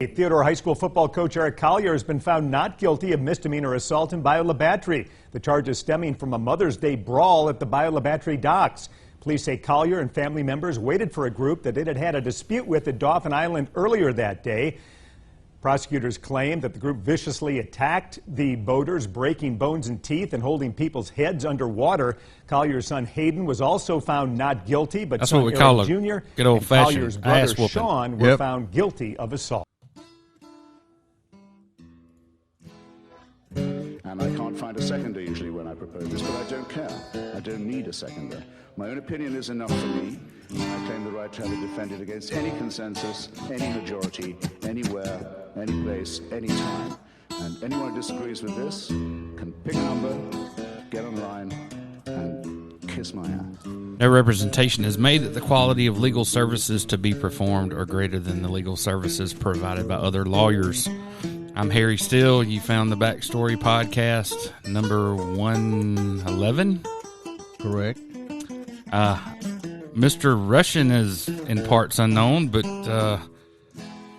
Theodore High School football coach Eric Collier has been found not guilty of misdemeanor assault in Biola Battery. The charge is stemming from a Mother's Day brawl at the Biola Battery docks. Police say Collier and family members waited for a group that it had had a dispute with at Dauphin Island earlier that day. Prosecutors claim that the group viciously attacked the boaters, breaking bones and teeth and holding people's heads underwater. Collier's son Hayden was also found not guilty, but that's son what we Eric call Jr. a good old-fashioned Collier's brother ass whooping. Sean were found guilty of assault. And I can't find a seconder usually when I propose this, but I don't care. I don't need a seconder. My own opinion is enough for me. I claim the right to have it defended against any consensus, any majority, anywhere, any place, any time. And anyone who disagrees with this can pick a number, get online, and kiss my ass. No representation is made that the quality of legal services to be performed are greater than the legal services provided by other lawyers. I'm Harry Still. You found the Backstory Podcast, number 111. Correct. Mr. Russian is in parts unknown, but I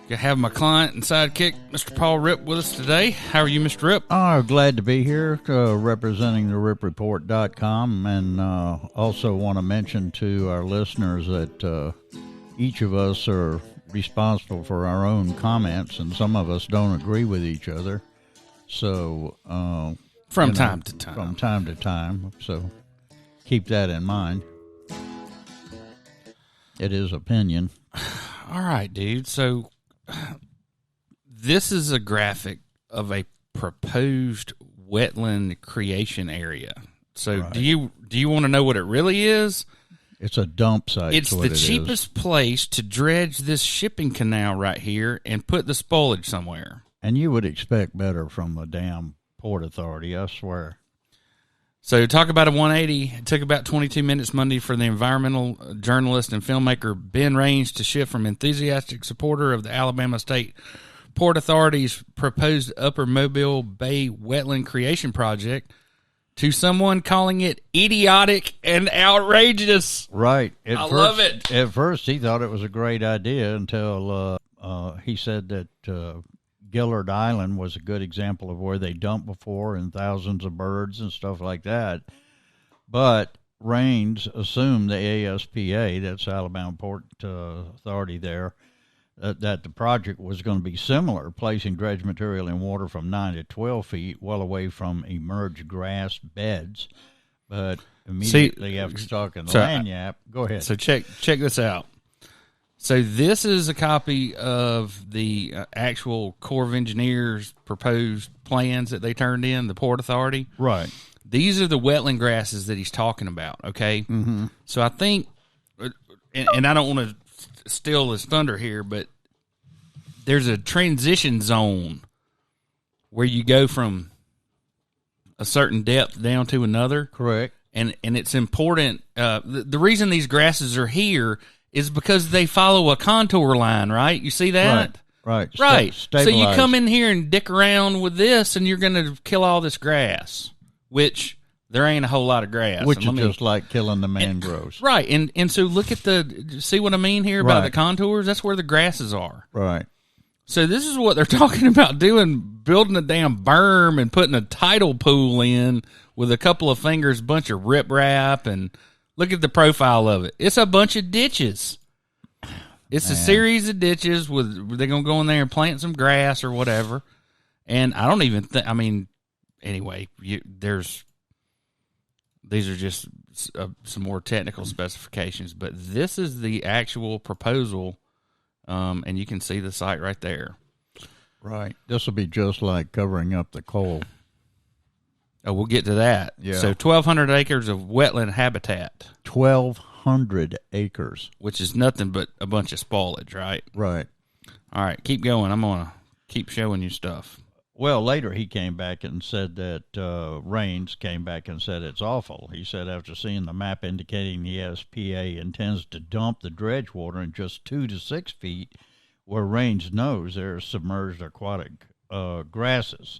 have my client and sidekick, Mr. Paul Ripp, with us today. How are you, Mr. Ripp? Oh, glad to be here, representing the RipReport.com, and also want to mention to our listeners that each of us are responsible for our own comments, and some of us don't agree with each other. So, from time to time. From time to time. So, keep that in mind. It is opinion. All right, dude. So, this is a graphic of a proposed wetland creation area. So, right. do you want to know what it really is? It's a dump site. It's the cheapest place to dredge this shipping canal right here and put the spoilage somewhere. And you would expect better from the damn Port Authority, I swear. So talk about a 180. It took about 22 minutes Monday for the environmental journalist and filmmaker Ben Raines to shift from enthusiastic supporter of the Alabama State Port Authority's proposed Upper Mobile Bay Wetland Creation Project to someone calling it idiotic and outrageous. Right. I love it. At first, he thought it was a great idea until he said that Gillard Island was a good example of where they dumped before and thousands of birds and stuff like that. But Raines assumed the ASPA, that's Alabama Port Authority there, that the project was going to be similar, placing dredge material in water from 9 to 12 feet, well away from emerged grass beds. But immediately after talking to Lanyap, go ahead. So check this out. So this is a copy of the actual Corps of Engineers proposed plans that they turned in, the Port Authority. Right. These are the wetland grasses that he's talking about, okay? Mm-hmm. So I think, and I don't want to steal his thunder here, but there's a transition zone where you go from a certain depth down to another. Correct. And it's important. The reason these grasses are here is because they follow a contour line, right? You see that? Right. So you come in here and dick around with this, and you're going to kill all this grass, which there ain't a whole lot of grass. Which is just like killing the mangroves. Right. And so look at see what I mean here about the contours? That's where the grasses are. Right. So this is what they're talking about doing, building a damn berm and putting a tidal pool in with a couple of fingers, bunch of riprap, and look at the profile of it. It's a bunch of ditches. It's a series of ditches with they're going to go in there and plant some grass or whatever. And I don't even think, anyway, these are just some more technical specifications, but this is the actual proposal, and you can see the site right there. Right. This will be just like covering up the coal. Oh, we'll get to that. Yeah. So 1,200 acres of wetland habitat. 1,200 acres. Which is nothing but a bunch of spoilage, right? Right. All right, keep going. I'm going to keep showing you stuff. Well, later he came back and said that Raines came back and said it's awful. He said after seeing the map indicating the SPA intends to dump the dredge water in just 2 to 6 feet, where Raines knows there are submerged aquatic grasses.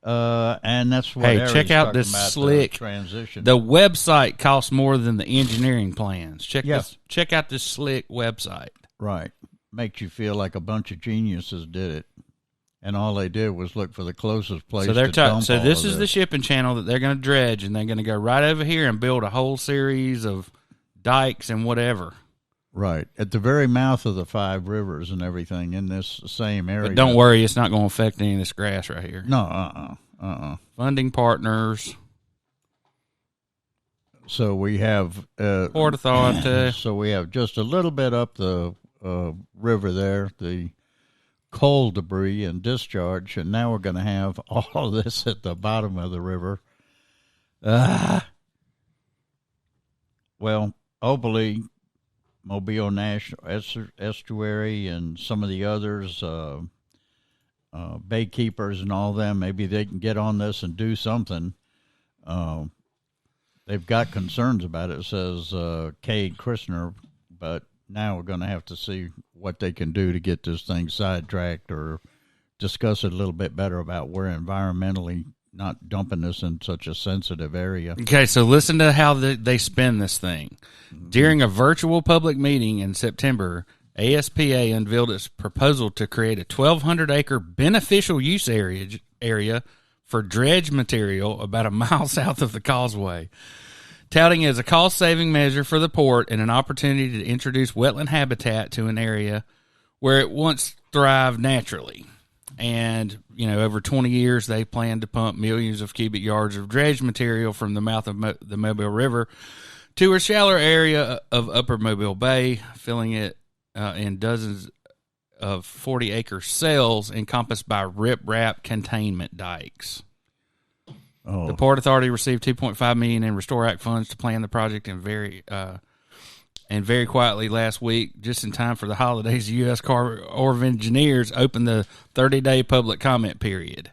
And that's what check out this slick transition. The website costs more than the engineering plans. Check out this slick website. Right. makes you feel like a bunch of geniuses did it, and all they did was look for the closest place. So they're to dump so all this of is the shipping channel that they're going to dredge, and they're going to go right over here and build a whole series of dikes and whatever. Right at the very mouth of the 5 rivers and everything in this same area. But don't worry, it's not going to affect any of this grass right here. No, Funding partners. So we have Port Authority. So we have just a little bit up the river there, the coal debris and discharge, and now we're going to have all this at the bottom of the river. Well, hopefully Mobile National Estuary and some of the others, bay keepers and all them, maybe they can get on this and do something. They've got concerns about it, says Cade Christner, but now we're going to have to see what they can do to get this thing sidetracked or discuss it a little bit better about where environmentally not dumping this in such a sensitive area. Okay, so listen to how they spin this thing. During a virtual public meeting in September, ASPA unveiled its proposal to create a 1,200-acre beneficial use area for dredge material about a mile south of the causeway, touting it as a cost-saving measure for the port and an opportunity to introduce wetland habitat to an area where it once thrived naturally. And, over 20 years, they plan to pump millions of cubic yards of dredge material from the mouth of the Mobile River to a shallower area of Upper Mobile Bay, filling it in dozens of 40-acre cells encompassed by riprap containment dikes. Oh. The Port Authority received $2.5 million in Restore Act funds to plan the project, and very quietly last week, just in time for the holidays, the U.S. Corps of Engineers opened the 30-day public comment period.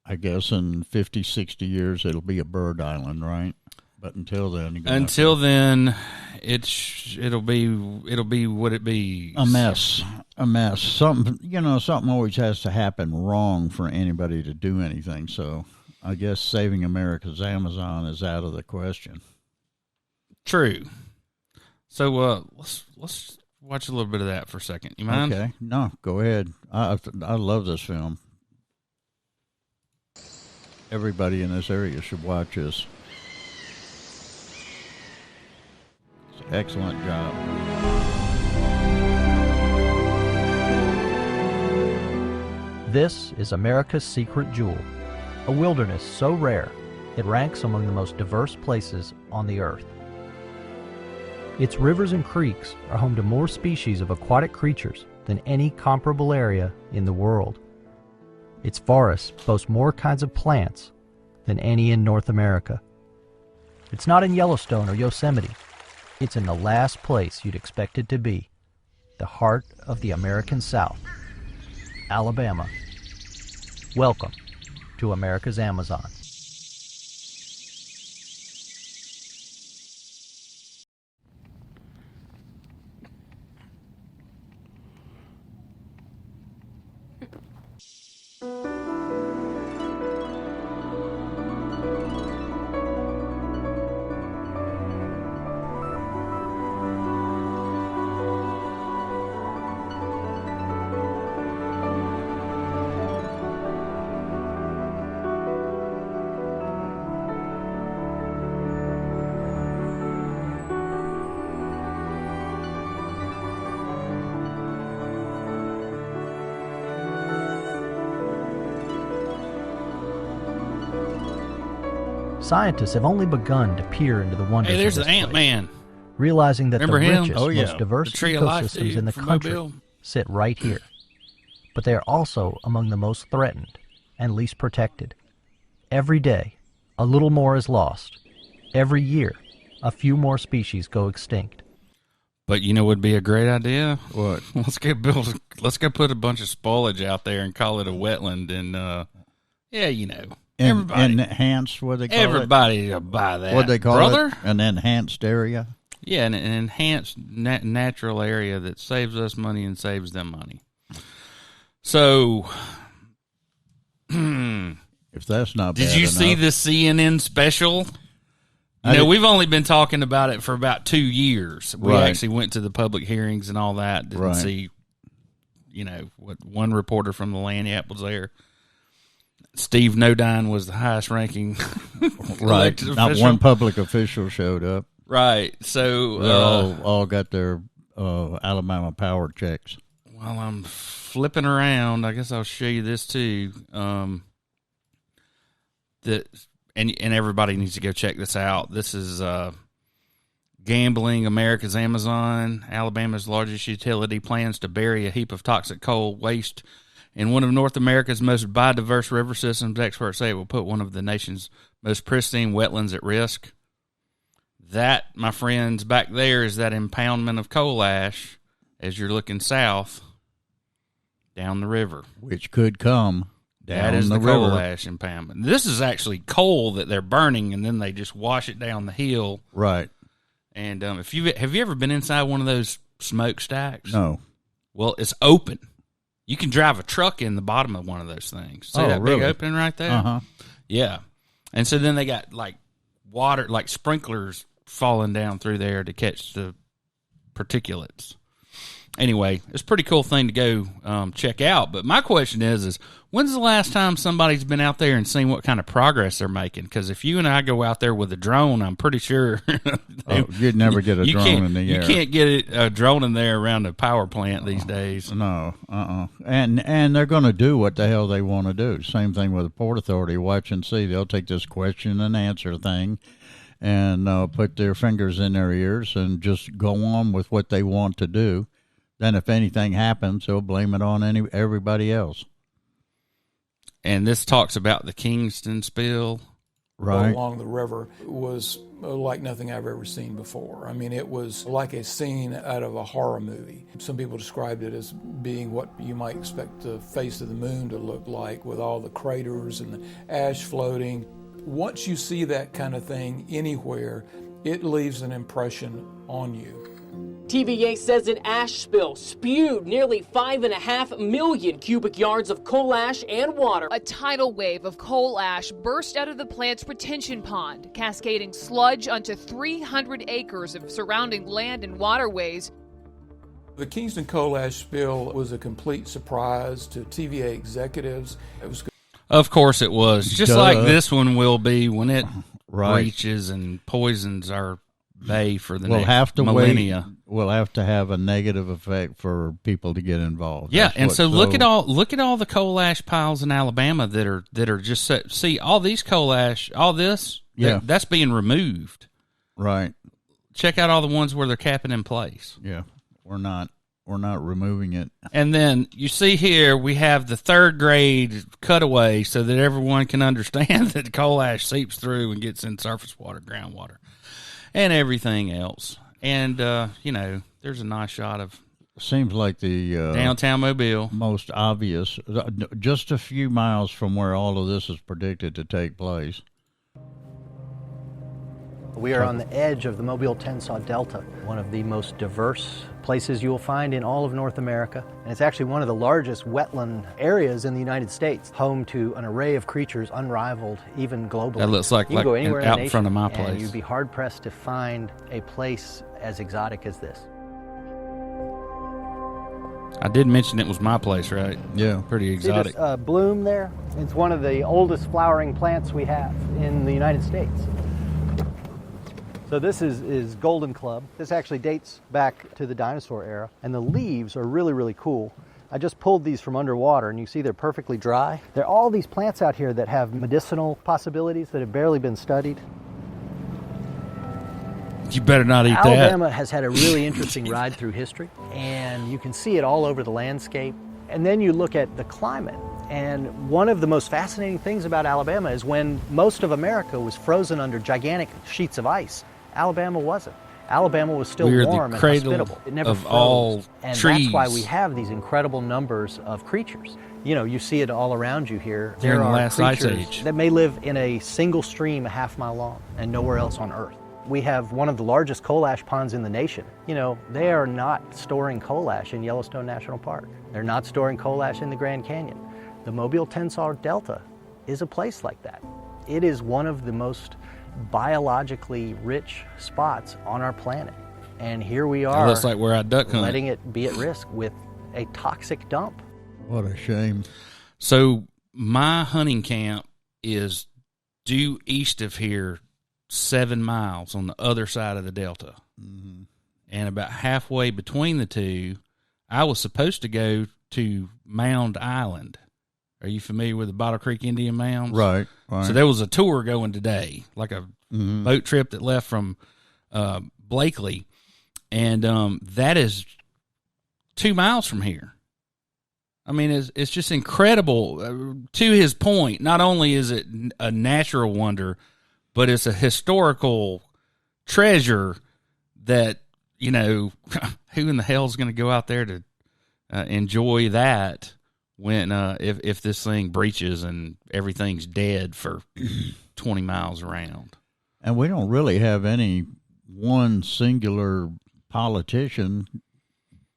I guess in 50, 60 years it'll be a bird island, right? But until then, it'll be what it be. A mess. Something always has to happen wrong for anybody to do anything. So I guess saving America's Amazon is out of the question. True. So let's watch a little bit of that for a second. You mind? Okay. No, go ahead. I love this film. Everybody in this area should watch this. It's an excellent job. This is America's secret jewel, a wilderness so rare it ranks among the most diverse places on the earth. Its rivers and creeks are home to more species of aquatic creatures than any comparable area in the world. Its forests boast more kinds of plants than any in North America. It's not in Yellowstone or Yosemite. It's in the last place you'd expect it to be, the heart of the American South, Alabama. Welcome to America's Amazon. Scientists have only begun to peer into the wonders Hey, there's of the this place, Ant-Man. realizing that Remember the him? richest, Oh, yeah. most diverse The Tree of Life ecosystems in the from country Mobile. sit right here. But they are also among the most threatened and least protected. Every day, a little more is lost. Every year, a few more species go extinct. But you know what would be a great idea? What? Let's go put a bunch of spoilage out there and call it a wetland, and everybody, Enhanced, what they call everybody will buy that. What they call brother? it? An enhanced area. Yeah, an enhanced natural area that saves us money and saves them money. So, If that's not did bad you see enough. the CNN special? We've only been talking about it for about 2 years. We Right. actually went to the public hearings and all that. Didn't Right. see one reporter from the Lanyap was there. Steve Nodine was the highest ranking Right. elected Not official. one public official showed up. Right. So They all got their Alabama power checks. while I'm flipping around, I guess I'll show you this too. And everybody needs to go check this out. This is Gambling America's Amazon. Alabama's largest utility plans to bury a heap of toxic coal waste in one of North America's most biodiverse river systems. Experts say it will put one of the nation's most pristine wetlands at risk. That, my friends, back there is that impoundment of coal ash as you're looking south down the river. Which could come down That is the the coal river. ash impoundment. This is actually coal that they're burning, and then they just wash it down the hill. Right. And have you ever been inside one of those smokestacks? No. Well, it's open. You can drive a truck in the bottom of one of those things. See that really? big opening right there? Uh-huh. Yeah. And so then they got like water, like sprinklers falling down through there to catch the particulates. Anyway, it's a pretty cool thing to go check out. But my question is when's the last time somebody's been out there and seen what kind of progress they're making? Because if you and I go out there with a drone, I'm pretty sure You'd never get a drone in the air. You can't get a drone in there around a power plant these days. No, And they're going to do what the hell they want to do. Same thing with the Port Authority. Watch and see. They'll take this question and answer thing and put their fingers in their ears and just go on with what they want to do. Then if anything happens, they'll blame it on everybody else. And this talks about the Kingston spill. Right. Along the river was like nothing I've ever seen before. I mean, it was like a scene out of a horror movie. Some people described it as being what you might expect the face of the moon to look like, with all the craters and the ash floating. Once you see that kind of thing anywhere, it leaves an impression on you. TVA says an ash spill spewed nearly 5.5 million cubic yards of coal ash and water. A tidal wave of coal ash burst out of the plant's retention pond, cascading sludge onto 300 acres of surrounding land and waterways. The Kingston coal ash spill was a complete surprise to TVA executives. It was. Of course it was. Just like this one will be when it Right. reaches and poisons our bay for the We'll next have to millennia. We'll have to have a negative effect for people to get involved. Yeah, That's and what- so look at all the coal ash piles in Alabama that are just set. See, all these coal ash, all this, Yeah. that's being removed. Right. Check out all the ones where they're capping in place. Yeah. We're not removing it. And then you see here we have the third grade cutaway so that everyone can understand that the coal ash seeps through and gets in surface water, groundwater, and everything else. And, there's a nice shot of Seems like the downtown Mobile. most obvious, just a few miles from where all of this is predicted to take place. We are on the edge of the Mobile-Tensaw Delta, one of the most diverse places you will find in all of North America. And it's actually one of the largest wetland areas in the United States, home to an array of creatures unrivaled even globally. That looks like you can go anywhere out the in front of my nation, and place. you'd be hard-pressed to find a place as exotic as this. I did mention it was my place, right? Yeah. Pretty See exotic. this bloom there? It's one of the oldest flowering plants we have in the United States. So this is Golden Club. This actually dates back to the dinosaur era, and the leaves are really, really cool. I just pulled these from underwater, and you see they're perfectly dry. There are all these plants out here that have medicinal possibilities that have barely been studied. You better not eat Alabama has had a really interesting ride through history, and you can see it all over the landscape. And then you look at the climate, and one of the most fascinating things about Alabama is when most of America was frozen under gigantic sheets of ice, Alabama wasn't. Alabama was still We're the warm and cradle hospitable. It never of froze. all And trees. that's why we have these incredible numbers of creatures. You know, you see it all around you here. During There the are last ice creatures age. that may live in a single stream a half-mile long and nowhere else on Earth. We have one of the largest coal ash ponds in the nation. You know, they are not storing coal ash in Yellowstone National Park. They're not storing coal ash in the Grand Canyon. The Mobile-Tensaw Delta is a place like that. It is one of the most biologically rich spots on our planet. And here we It are looks like we're out duck hunting. letting it be at risk with a toxic dump. What a shame. So my hunting camp is due east of here 7 miles on the other side of the delta. Mm-hmm. And about halfway between the two, I was supposed to go to Mound Island. Are you familiar with the Bottle Creek Indian Mounds? Right. So there was a tour going today, like a boat trip that left from Blakely. And that is 2 miles from here. I mean, it's just incredible. To his point, not only is it a natural wonder, but it's a historical treasure that, you know, who in the hell is going to go out there to enjoy that when if this thing breaches and everything's dead for 20 miles around. And we don't really have any one singular politician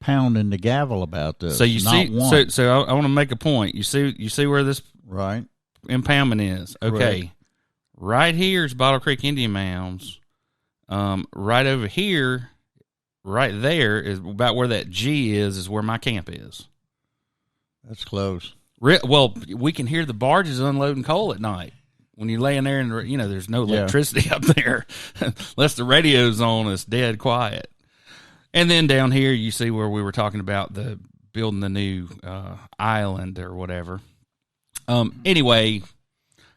pounding the gavel about this. So you Not see, one. so I want to make a point. You see where this Right. impoundment is. Okay, right here is Bottle Creek Indian Mounds. Right over here, right there is about where that G is where my camp is. That's close. Well, we can hear the barges unloading coal at night when you're laying there and, you know, there's no electricity up there. Unless the radio's on, it's dead quiet. And then down here, you see where we were talking about building the new island or whatever. Anyway,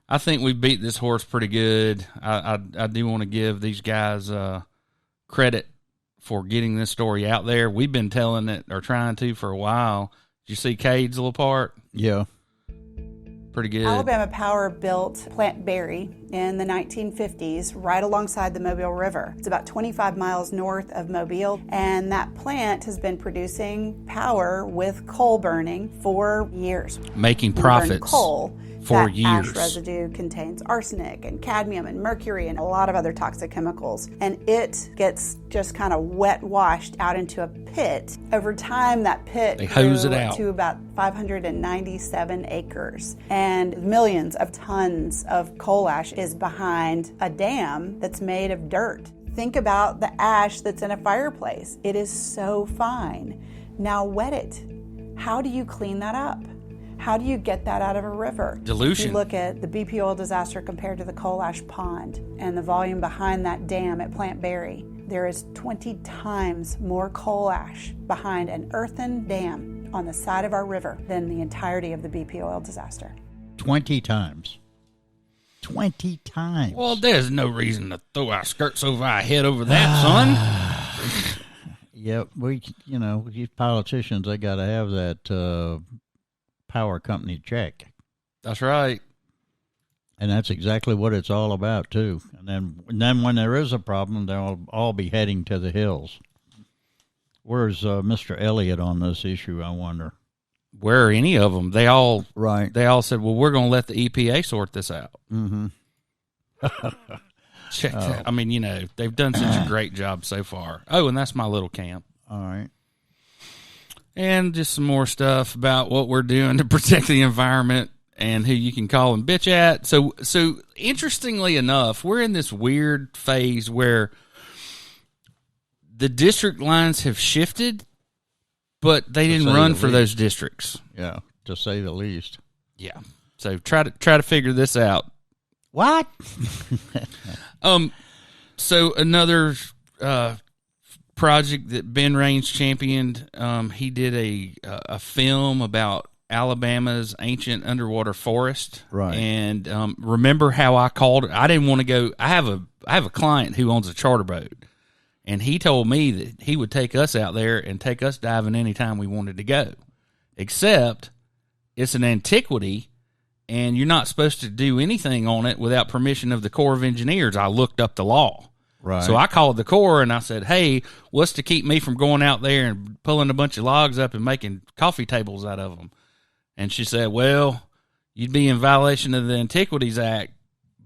I think we beat this horse pretty good. I do want to give these guys credit for getting this story out there. We've been telling it or trying to for a while. Did you see Cade's little part? Yeah. Pretty good. Alabama Power built Plant Berry in the 1950s right alongside the Mobile River. It's about 25 miles north of Mobile, and that plant has been producing power with coal burning for years. Making When you burn profits coal, for that years. ash residue contains arsenic and cadmium and mercury and a lot of other toxic chemicals, and it gets just kind of wet washed out into a pit. Over time, that pit They hose grew it out to about 597 acres, and millions of tons of coal ash is behind a dam that's made of dirt. Think about the ash that's in a fireplace. It is so fine. Now wet it. How do you clean that up? How do you get that out of a river? Dilution. If you look at the BP oil disaster compared to the coal ash pond and the volume behind that dam at Plant Berry, there is 20 times more coal ash behind an earthen dam on the side of our river than the entirety of the BP oil disaster. 20 times. 20 times. Well, there's no reason to throw our skirts over our head over that, son. Yeah, these politicians, they got to have that power company check. That's right. And that's exactly what it's all about, too. And then when there is a problem, they'll all be heading to the hills. Where's Mr. Elliott on this issue, I wonder? Where are any of them? They all said, well, we're going to let the EPA sort this out. Mm-hmm. Check that. I mean, you know, they've done such a great job so far. Oh, and that's my little camp. All right. And just some more stuff about what we're doing to protect the environment and who you can call and bitch at. So interestingly enough, we're in this weird phase where the district lines have shifted, but they didn't run for those districts. Yeah, to say the least. Yeah. So try to figure this out. What? So another project that Ben Raines championed, he did a film about Alabama's ancient underwater forest. Right. And remember how I called it? I didn't want to go. I have a client who owns a charter boat, and he told me that he would take us out there and take us diving anytime we wanted to go, except it's an antiquity, and you're not supposed to do anything on it without permission of the Corps of Engineers. I looked up the law. Right. So I called the Corps and I said, hey, what's to keep me from going out there and pulling a bunch of logs up and making coffee tables out of them? And she said, well, you'd be in violation of the Antiquities Act,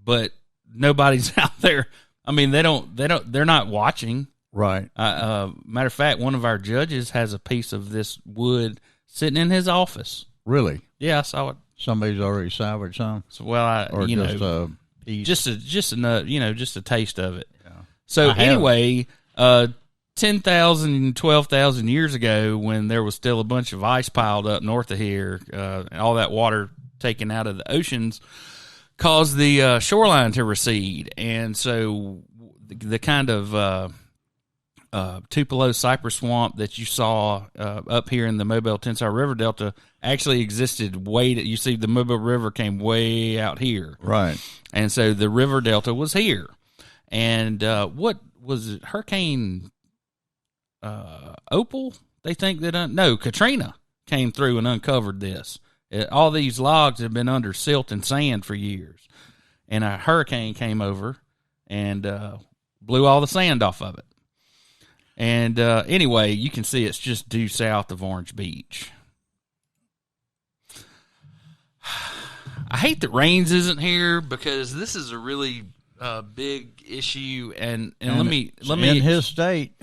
but nobody's out there. I mean, they're not watching. Right. Matter of fact, one of our judges has a piece of this wood sitting in his office. Really? Yeah, I saw it. Somebody's already salvaged some? So, well, just a piece? Just a taste of it. Yeah. So anyway, 10,000, 12,000 years ago, when there was still a bunch of ice piled up north of here, and all that water taken out of the oceans caused the shoreline to recede. And so the kind of Tupelo cypress swamp that you saw up here in the Mobile Tensar River Delta actually existed you see the Mobile River came way out here. Right. And so the river delta was here. And what was it? Hurricane Opal? They think that, no, Katrina came through and uncovered this. All these logs have been under silt and sand for years. And a hurricane came over and blew all the sand off of it. And anyway, you can see it's just due south of Orange Beach. I hate that Raines isn't here because this is a really big issue, and let me in his state.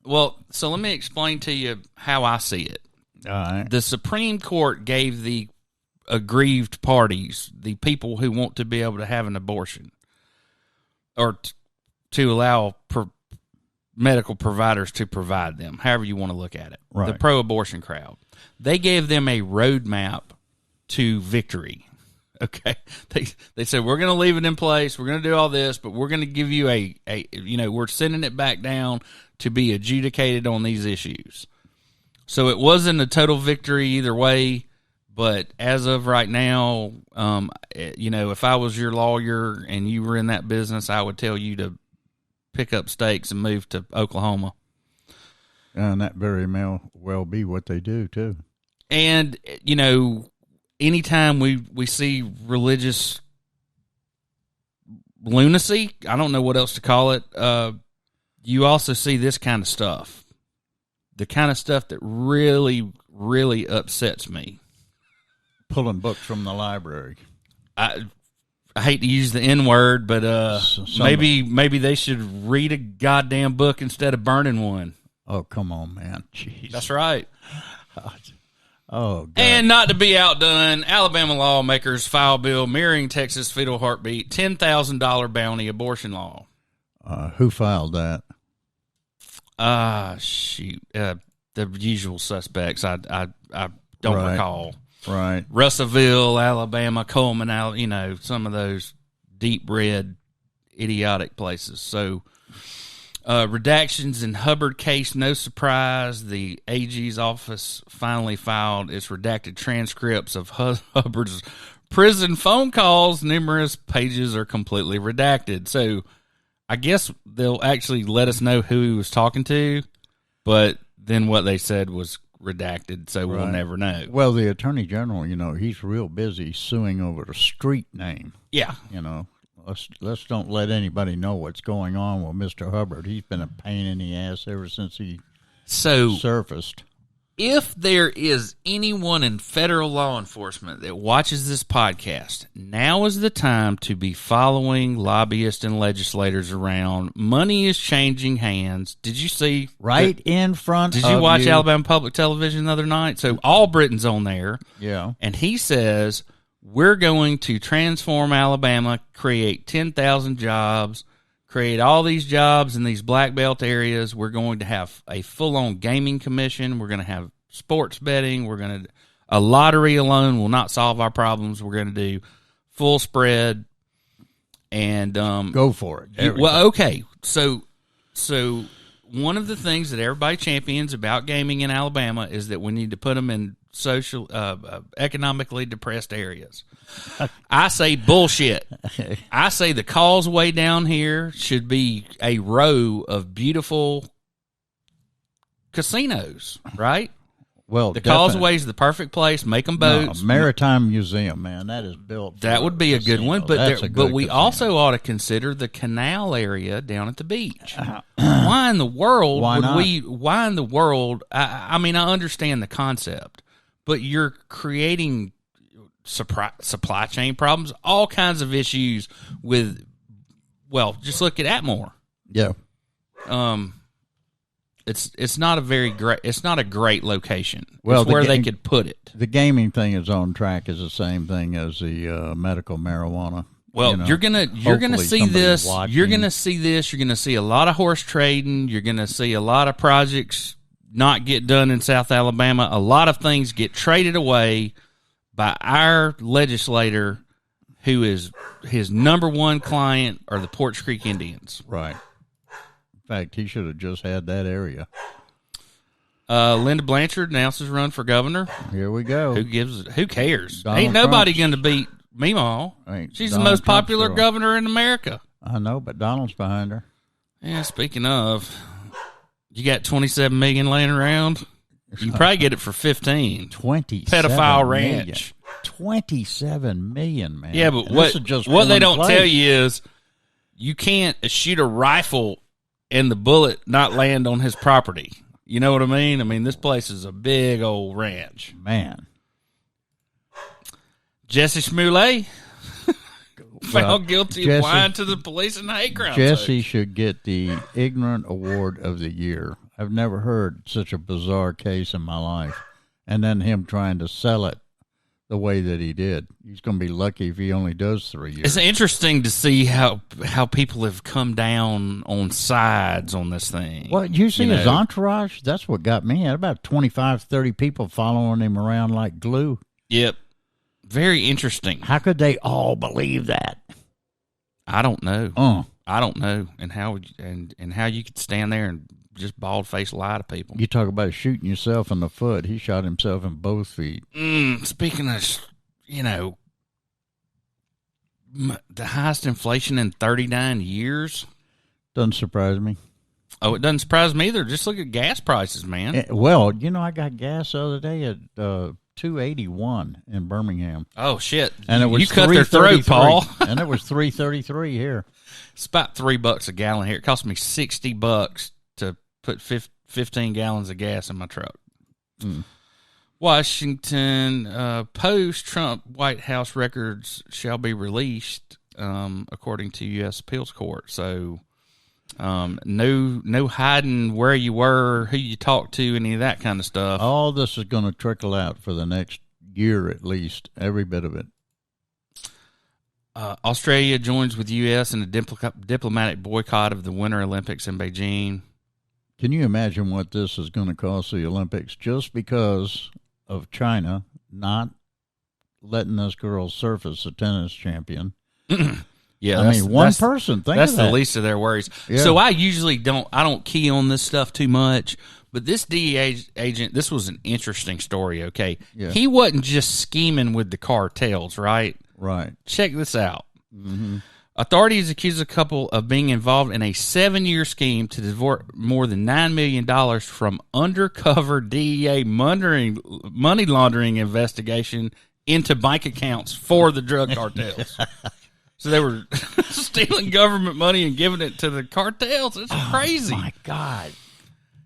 Well, so let me explain to you how I see it. All right. The Supreme Court gave the aggrieved parties, the people who want to be able to have an abortion, or to allow medical providers to provide them, however you want to look at it, right. The pro-abortion crowd, they gave them a roadmap to victory. Okay, they said, we're going to leave it in place, we're going to do all this, but we're going to give you we're sending it back down to be adjudicated on these issues. So it wasn't a total victory either way, but as of right now, if I was your lawyer and you were in that business, I would tell you to pick up stakes and move to Oklahoma. And that very may well be what they do, too. And, anytime we see religious lunacy, I don't know what else to call it, you also see this kind of stuff. The kind of stuff that really, really upsets me. Pulling books from the library. I hate to use the N-word, but maybe they should read a goddamn book instead of burning one. Oh, come on, man. Jeez. That's right. Oh, God. And not to be outdone, Alabama lawmakers file bill mirroring Texas fetal heartbeat $10,000 bounty abortion law. Who filed that? Shoot. The usual suspects. I don't Right. recall. Right. Russellville, Alabama, Coleman, some of those deep red, idiotic places. So, redactions in Hubbard case, no surprise. The AG's office finally filed its redacted transcripts of Hubbard's prison phone calls. Numerous pages are completely redacted. So, I guess they'll actually let us know who he was talking to, but then what they said was redacted, so Right. we'll never know. Well, the Attorney General, he's real busy suing over the street name. Yeah. Let's don't let anybody know what's going on with Mr. Hubbard. He's been a pain in the ass ever since he surfaced. If there is anyone in federal law enforcement that watches this podcast, now is the time to be following lobbyists and legislators around. Money is changing hands. Did you see? Right in front Did of you watch you. Alabama Public Television the other night? So Albritton's on there. Yeah. And he says, we're going to transform Alabama, create 10,000 jobs, create all these jobs in these black belt areas. We're going to have a full-on gaming commission. We're going to have sports betting. A lottery alone will not solve our problems. We're going to do full spread. And go for it. Well, okay. So one of the things that everybody champions about gaming in Alabama is that we need to put them in social, economically depressed areas. I say bullshit. I say the causeway down here should be a row of beautiful casinos, right? Well, the causeway is the perfect place. Make them boats. No, Maritime Museum, man, that is built. That would be a good one, but we casino. also ought to consider the canal area down at the beach. Why in the world Why in the world? I mean, I understand the concept, but you're creating supply chain problems, all kinds of issues with. Well, just look at Atmore. Yeah. It's not a great location. Well, it's where they could put it. The gaming thing is on track is the same thing as the medical marijuana. Well, you're gonna see this. Watching. You're gonna see this. You're gonna see a lot of horse trading. You're gonna see a lot of projects not get done in South Alabama. A lot of things get traded away by our legislator, who is his number one client are the Porch Creek Indians. Right. In fact, he should have just had that area. Linda Blanchard announces run for governor. Here we go. Who cares? Donald Ain't nobody Trump's- going to beat Meemaw. She's Donald the most Trump's popular girl. governor in America. I know, but Donald's behind her. Yeah, speaking of, you got 27 million laying around. You can probably get it for 15. 27 Pedophile million. ranch. 27 million, man. Yeah, but And what this is just what they one don't place. tell you is you can't shoot a rifle and the bullet not land on his property. You know what I mean? I mean, this place is a big old ranch. Man. Jesse Smollett found guilty Jesse- of lying to the police and hate crime. Jesse should get the Ignorant Award of the Year. I've never heard such a bizarre case in my life. And then him trying to sell it the way that he did. He's going to be lucky if he only does 3 years. It's interesting to see how people have come down on sides on this thing. Well, you see his know? entourage? That's what got me. I had about 25, 30 people following him around like glue. Yep. Very interesting. How could they all believe that? I don't know. Uh, I don't know. And how would you, and how you could stand there and just bald face lie to people. you talk about shooting yourself in the foot. He shot himself in both feet. Speaking of, the highest inflation in 39 years. Doesn't surprise me. Oh, it doesn't surprise me either. Just look at gas prices, man. Well, I got gas the other day at $2.81 in Birmingham. Oh shit! And it was you cut their throat, Paul. And it was $3.33 here. It's about $3 a gallon here. It cost me $60 to put 15 gallons of gas in my truck. Washington Post: Trump White House records shall be released, according to U.S. appeals court. So, no hiding where you were, who you talked to, any of that kind of stuff. All this is going to trickle out for the next year at least, every bit of it. Australia joins with U.S. in a diplomatic boycott of the Winter Olympics in Beijing. Can you imagine what this is going to cost the Olympics just because of China not letting this girl surf as a tennis champion? Yeah, I mean, one person. Think that's of that. the least of their worries. Yeah. So I usually don't key on this stuff too much. But this DEA agent, this was an interesting story. Okay, Yeah. He wasn't just scheming with the cartels, right? Right. Check this out. Mm-hmm. Authorities accuse a couple of being involved in a 7-year scheme to divert more than $9 million from undercover DEA money laundering investigation into bank accounts for the drug cartels. So they were stealing government money and giving it to the cartels. It's crazy. Oh, my God.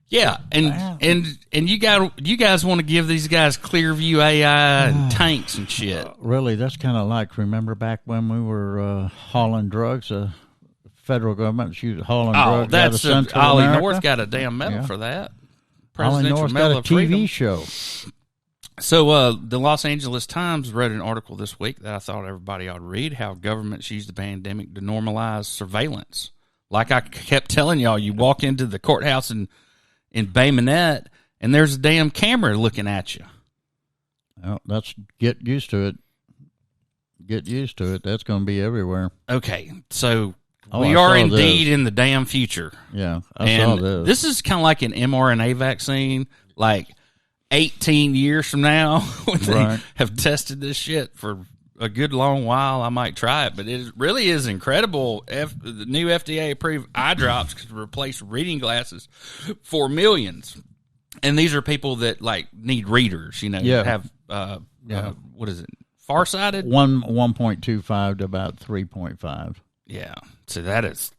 Yeah, and you guys want to give these guys Clearview AI and tanks and shit. Really, that's kind of like, remember back when we were hauling drugs? Federal government, she was hauling drugs out of Central Ollie America. North got a damn medal for that. Ollie Presidential North Medal got a of TV Freedom. show. So the Los Angeles Times wrote an article this week that I thought everybody ought to read, how governments use the pandemic to normalize surveillance. Like I kept telling y'all, you walk into the courthouse in Bay Minette, and there's a damn camera looking at you. Well, get used to it. Get used to it. That's going to be everywhere. Okay, so Oh, we I are saw indeed this. in the damn future. Yeah, I saw this. This is kind of like an mRNA vaccine, like 18 years from now, when they have tested this shit for a good long while, I might try it. But it really is incredible. The new FDA-approved eye drops could replace reading glasses for millions. And these are people that, like, need readers, have, what is it, farsighted? 1.25 to about 3.5. Yeah. So that is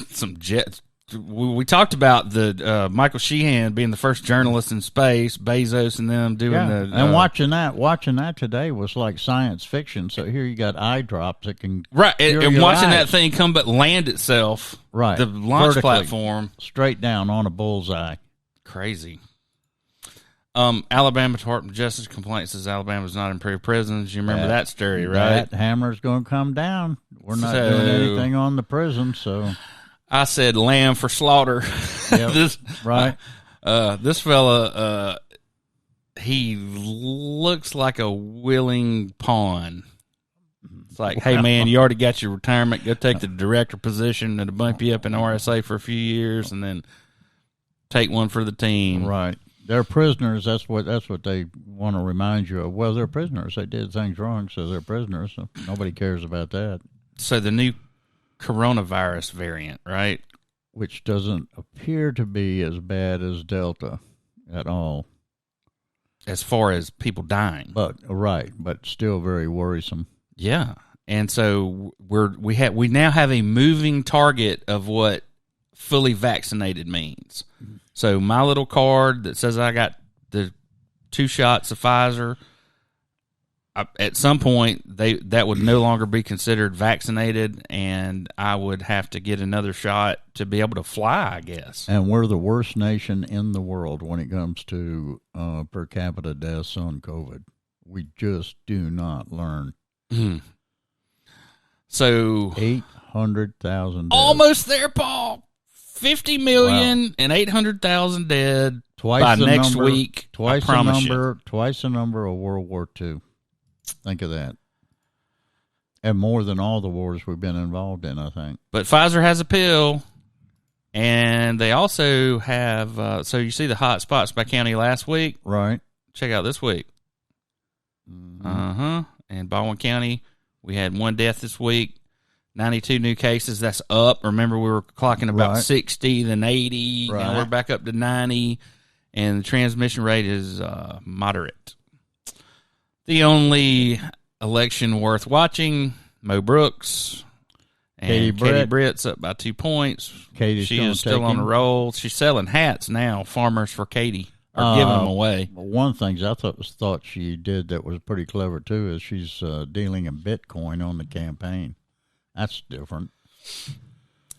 some jets. We talked about the Michael Sheehan being the first journalist in space, Bezos and them doing the... and watching that today was like science fiction. So here you got eye drops that can... Right, cure and your watching eyes. that thing come but land itself, Right. the launch Vertically, platform. straight down on a bullseye. Crazy. Alabama Department of Justice complaint says Alabama's not improved prisons. You remember that story, right? That hammer's going to come down. We're not doing anything on the prison, so I said lamb for slaughter. Yep, This fella, he looks like a willing pawn. It's like, hey, man, you already got your retirement. Go take the director position and bump you up in RSA for a few years and then take one for the team. Right. They're prisoners. That's what they want to remind you of. Well, they're prisoners. They did things wrong, so they're prisoners. So nobody cares about that. So the new coronavirus variant, right? Which doesn't appear to be as bad as Delta at all. As far as people dying. But still very worrisome. Yeah. And so we now have a moving target of what fully vaccinated means. So my little card that says I got the 2 shots of Pfizer, at some point that would no longer be considered vaccinated, and I would have to get another shot to be able to fly, I guess. And we're the worst nation in the world when it comes to per capita deaths on COVID. We just do not learn. So 800,000 almost there, Paul. 50 million and 800,000 dead by next week. Twice the number of World War II. Think of that. And more than all the wars we've been involved in, I think. But Pfizer has a pill, and they also have, so you see the hot spots by county last week? Right. Check out this week. Mm-hmm. And Baldwin County, we had 1 death this week. 92 new cases. That's up. Remember, we were clocking about 60, then 80. Right. Now we're back up to 90, and the transmission rate is moderate. The only election worth watching, Mo Brooks and Katie Britt's up by 2 points. She is still on the roll. She's selling hats now. Farmers for Katie are giving them away. One thing I thought she did that was pretty clever too is she's dealing in Bitcoin on the campaign. That's different.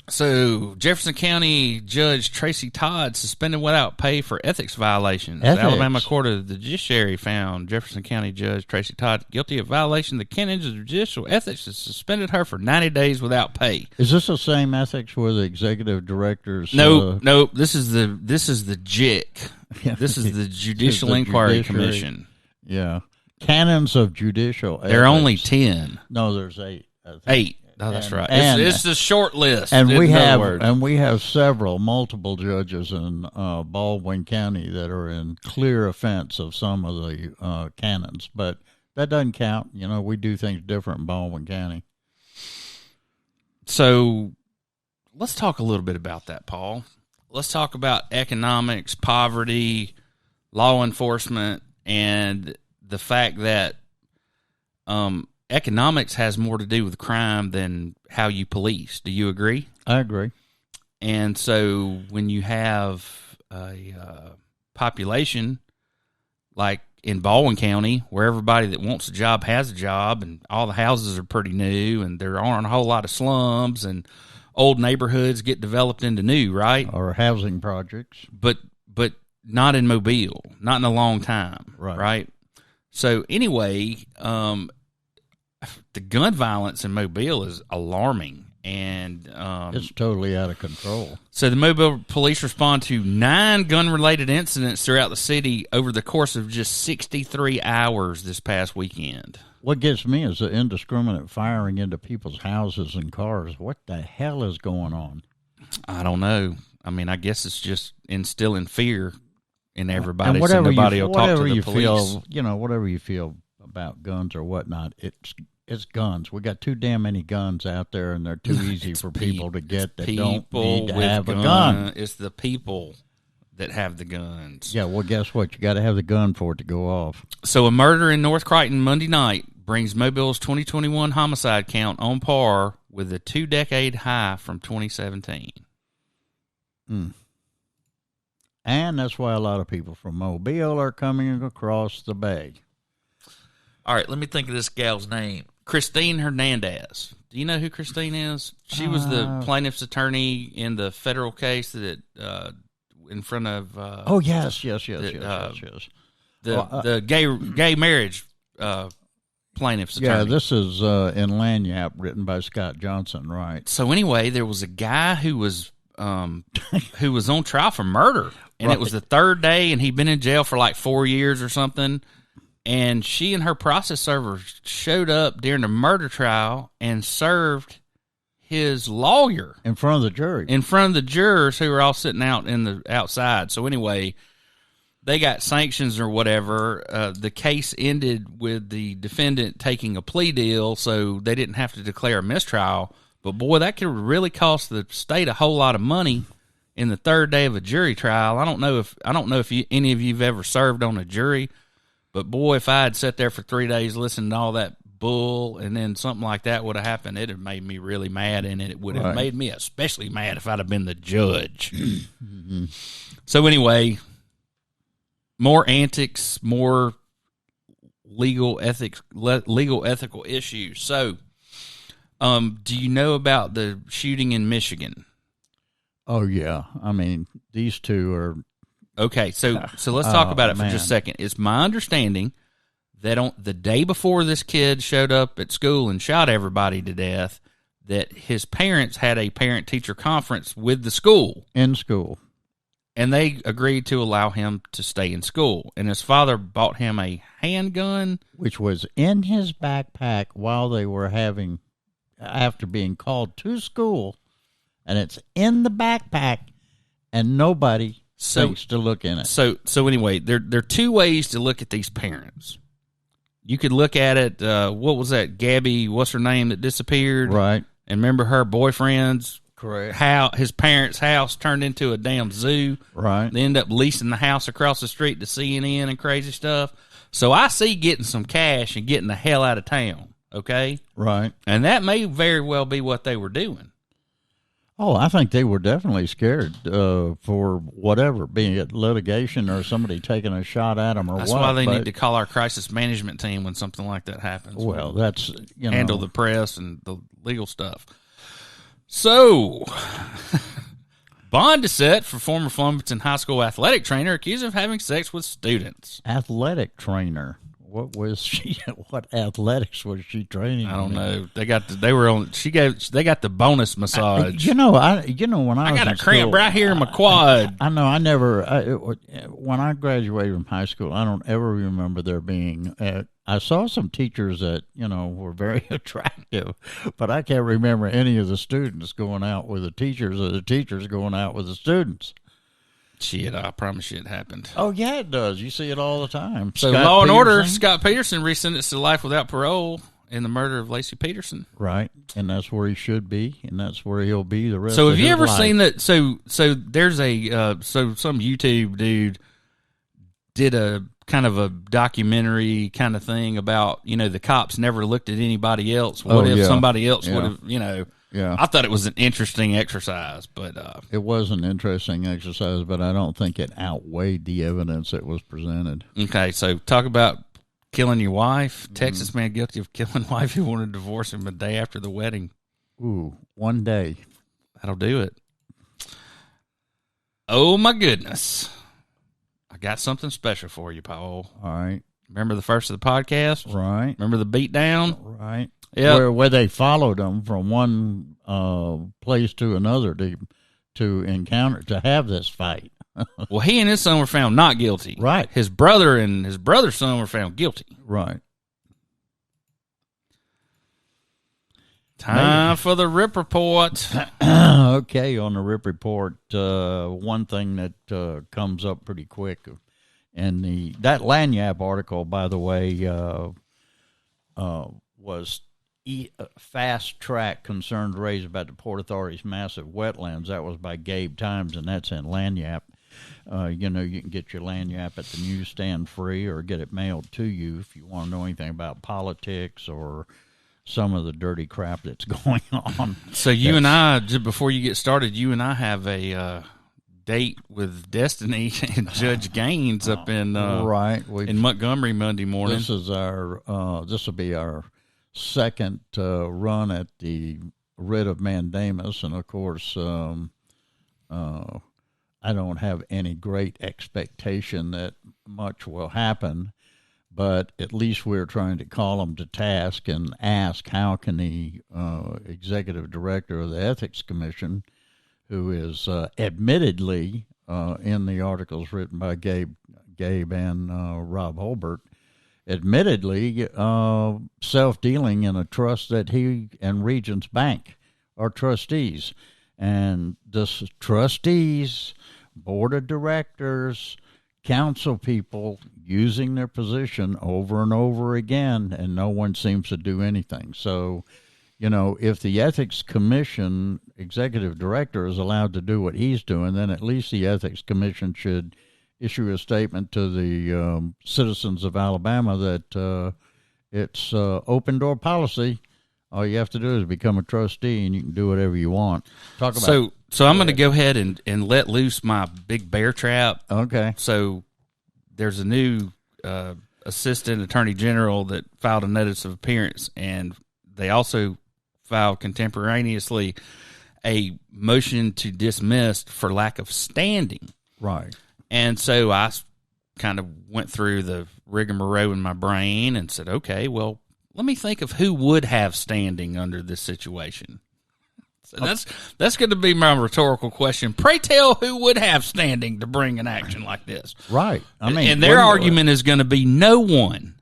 So, Jefferson County Judge Tracy Todd suspended without pay for ethics violations. Ethics. The Alabama Court of the Judiciary found Jefferson County Judge Tracy Todd guilty of violation of the canons of judicial ethics and suspended her for 90 days without pay. Is this the same ethics where the executive directors? No. This is the JIC. This is the Judicial Inquiry Commission. Yeah, canons of judicial ethics. There are only 10. No, there's 8. 8. Oh, that's right. It's the short list. And we have multiple judges in Baldwin County that are in clear offense of some of the canons, but that doesn't count. You know, we do things different in Baldwin County. So let's talk a little bit about that, Paul. Let's talk about economics, poverty, law enforcement, and the fact that economics has more to do with crime than how you police. Do you agree? I agree. And so when you have a population like in Baldwin County, where everybody that wants a job has a job, and all the houses are pretty new, and there aren't a whole lot of slums, and old neighborhoods get developed into new, right? Or housing projects. But not in Mobile, not in a long time, right? So anyway, the gun violence in Mobile is alarming, and it's totally out of control. So the Mobile police respond to 9 gun-related incidents throughout the city over the course of just 63 hours this past weekend. What gets me is the indiscriminate firing into people's houses and cars. What the hell is going on? I don't know. I mean, I guess it's just instilling fear in everybody, and so nobody will talk to the police. Whatever you feel about guns or whatnot, it's guns. We got too damn many guns out there, and they're too easy for people to get that don't need to have a gun. It's the people that have the guns. Yeah, well, guess what? You got to have the gun for it to go off. So a murder in North Crichton Monday night brings Mobile's 2021 homicide count on par with the 2-decade high from 2017. And that's why a lot of people from Mobile are coming across the bay. All right, let me think of this gal's name. Christine Hernandez. Do you know who Christine is? She was the plaintiff's attorney in the federal case that in front of. Yes. The gay marriage plaintiff's Yeah, attorney. this is in Lanyap, written by Scott Johnson, right? So anyway, there was a guy who was on trial for murder, and it was the third day, and he'd been in jail for like 4 years or something. And she and her process server showed up during the murder trial and served his lawyer In front of the jury. in front of the jurors who were all sitting out in the outside. So anyway, they got sanctions or whatever. The case ended with the defendant taking a plea deal, so they didn't have to declare a mistrial. But boy, that could really cost the state a whole lot of money in the third day of a jury trial. I don't know if any of you've ever served on a jury, but boy, if I had sat there for 3 days listening to all that bull, and then something like that would have happened, it'd have made me really mad, and it would have made me especially mad if I'd have been the judge. So anyway, more antics, more legal ethical issues. So, do you know about the shooting in Michigan? Oh, yeah. I mean, these two are... Okay, so let's talk about it for just a second. It's my understanding that on the day before this kid showed up at school and shot everybody to death, that his parents had a parent-teacher conference with the school. In school. And they agreed to allow him to stay in school. And his father bought him a handgun. Which was in his backpack while they were after being called to school. And it's in the backpack, and nobody thinks to look in it. So anyway, there are two ways to look at these parents. You could look at it, what was that, Gabby, what's her name, that disappeared? Right. And remember her boyfriend's, correct, how his parents' house turned into a damn zoo. Right. They end up leasing the house across the street to CNN and crazy stuff. So I see getting some cash and getting the hell out of town, okay? Right. And that may very well be what they were doing. Oh, I think they were definitely scared for whatever, being it litigation or somebody taking a shot at them or That's what. why they need to call our crisis management team when something like that happens. Well, that's, handle the press and the legal stuff. So, bond is set for former Flumpton High School athletic trainer accused of having sex with students. Athletic trainer. What was she? What athletics was she training? I don't know. They got they got the bonus massage. When I was got a in cramp school, right here in my quad. I know. When I graduated from high school, I don't ever remember there being. I saw some teachers that were very attractive, but I can't remember any of the students going out with the teachers or the teachers going out with the students. Shit, I promise you it happened. Oh, yeah, it does. You see it all the time. So, Law and Order, Scott Peterson resentenced to life without parole in the murder of Lacey Peterson. Right, and that's where he should be, and that's where he'll be the rest of his life. life. So, have you ever seen that? So there's some YouTube dude did a kind of a documentary kind of thing about, the cops never looked at anybody else. What if somebody else would have, Yeah, I thought it was an interesting exercise, but it was an interesting exercise, but I don't think it outweighed the evidence that was presented. Okay, so talk about killing your wife. Texas man guilty of killing wife who wanted to divorce him a day after the wedding. Ooh, one day. That'll do it. Oh my goodness. I got something special for you, Paul. All right. Remember the first of the podcast? Right. Remember the beatdown? Right. Yeah. Where they followed them from one place to another to have this fight. Well, he and his son were found not guilty. Right. His brother and his brother's son were found guilty. Right. Time for the Rip Report. Okay, on the Rip Report, one thing that comes up pretty quick, and that Lanyap article, by the way, was fast track concerns raised about the Port Authority's massive wetlands. That was by Gabe Times, and that's in Lanyap. You can get your Lanyap at the newsstand free or get it mailed to you if you want to know anything about politics or some of the dirty crap that's going on. So you and I, just before you get started, you and I have a date with Destiny and Judge Gaines up in in Montgomery Monday morning. This is this will be our second run at the writ of mandamus, and of course, I don't have any great expectation that much will happen. but at least we're trying to call him to task and ask how can the executive director of the Ethics Commission, who is admittedly in the articles written by Gabe and Rob Holbert, admittedly self-dealing in a trust that he and Regions Bank are trustees. And the trustees, board of directors, council people using their position over and over again, and no one seems to do anything. So, if the Ethics Commission executive director is allowed to do what he's doing, then at least the Ethics Commission should issue a statement to the citizens of Alabama that it's open door policy. All you have to do is become a trustee, and you can do whatever you want. So I'm going to go ahead and let loose my big bear trap. Okay. So there's a new assistant attorney general that filed a notice of appearance, and they also filed contemporaneously a motion to dismiss for lack of standing. Right. And so I kind of went through the rigmarole in my brain and said, okay, well, let me think of who would have standing under this situation. So that's going to be my rhetorical question. Pray tell, who would have standing to bring an action like this? Right. I mean, and their argument is going to be no one.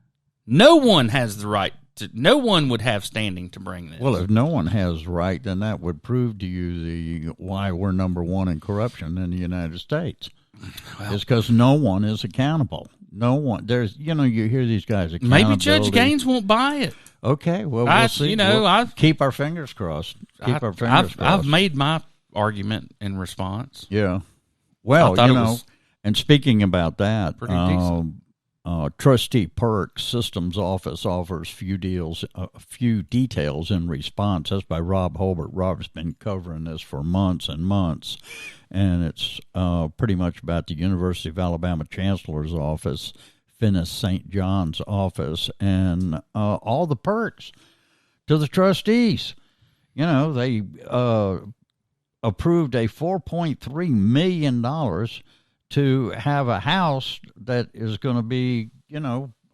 No one has the right to. No one would have standing to bring this. Well, if no one has right, then that would prove to you why we're number one in corruption in the United States. Well, it's because no one is accountable. No one. There's, you hear these guys. Maybe Judge Gaines won't buy it. Okay, well, we'll see. We'll keep our fingers crossed. I've made my argument in response. Yeah. Well, and speaking about that, Trustee Perks Systems Office offers few details in response. That's by Rob Holbert. Rob's been covering this for months and months, and it's pretty much about the University of Alabama Chancellor's Office, Finis St. John's office, and all the perks to the trustees. They approved a $4.3 million to have a house that is going to be,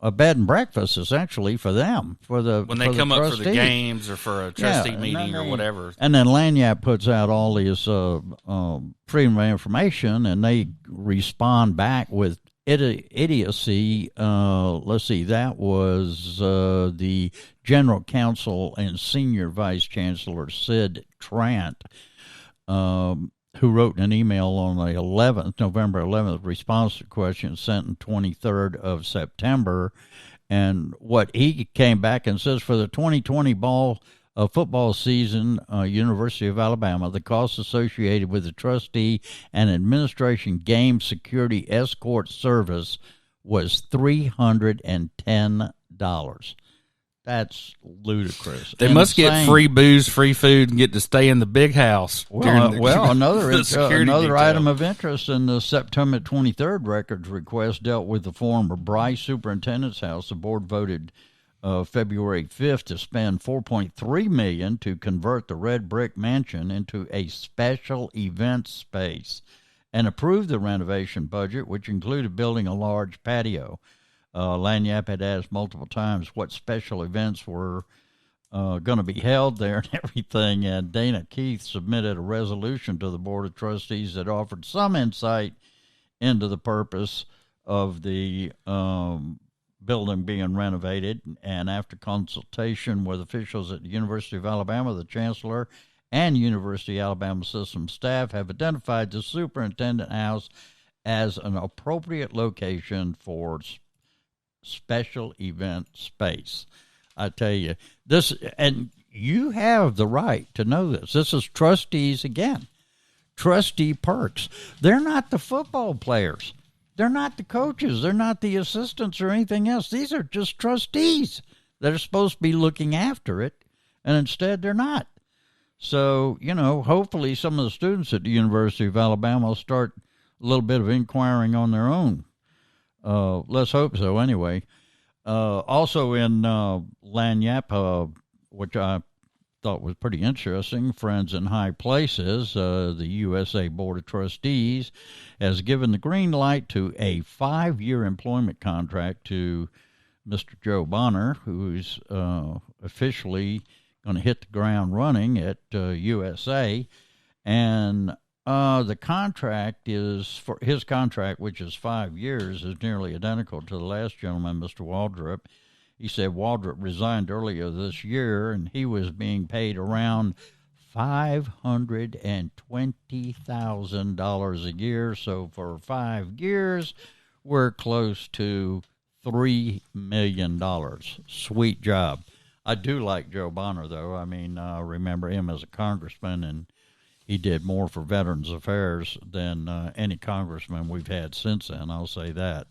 a bed and breakfast essentially for them, when they come up for the games or for a trustee meeting or whatever. And then Lanyap puts out all these freedom of information, and they respond back with idiocy. Let's see, that was the General Counsel and Senior Vice Chancellor Sid Trant, who wrote an email on the November 11th, response to questions sent on 23rd of September. And what he came back and says, for the 2020 football season, University of Alabama, the costs associated with the trustee and administration game security escort service was $310. That's ludicrous. They must get free booze, free food, and get to stay in the big house. Another item of interest in the September 23rd records request dealt with the former Bryce Superintendent's house. The board voted February 5th to spend $4.3 million to convert the red brick mansion into a special event space and approved the renovation budget, which included building a large patio. Lanyap had asked multiple times what special events were going to be held there and everything, and Dana Keith submitted a resolution to the Board of Trustees that offered some insight into the purpose of the building being renovated, and after consultation with officials at the University of Alabama, the Chancellor and University of Alabama system staff have identified the Superintendent House as an appropriate location for special event space. I tell you, this, and you have the right to know this. This is trustees again. Trustee perks. They're not the football players. They're not the coaches. They're not the assistants or anything else. These are just trustees that are supposed to be looking after it, and instead they're not. So, hopefully some of the students at the University of Alabama will start a little bit of inquiring on their own. Let's hope so, anyway. Also in Lanyap, which I thought was pretty interesting, Friends in High Places, the USA Board of Trustees has given the green light to a 5-year employment contract to Mr. Joe Bonner, who's officially going to hit the ground running at USA. And the contract is, for his contract, which is 5 years, is nearly identical to the last gentleman, Mr. Waldrop. He said Waldrop resigned earlier this year, and he was being paid around $520,000 a year. So for 5 years, we're close to $3 million. Sweet job. I do like Joe Bonner, though. I mean, I remember him as a congressman, and he did more for Veterans Affairs than any congressman we've had since then, I'll say that.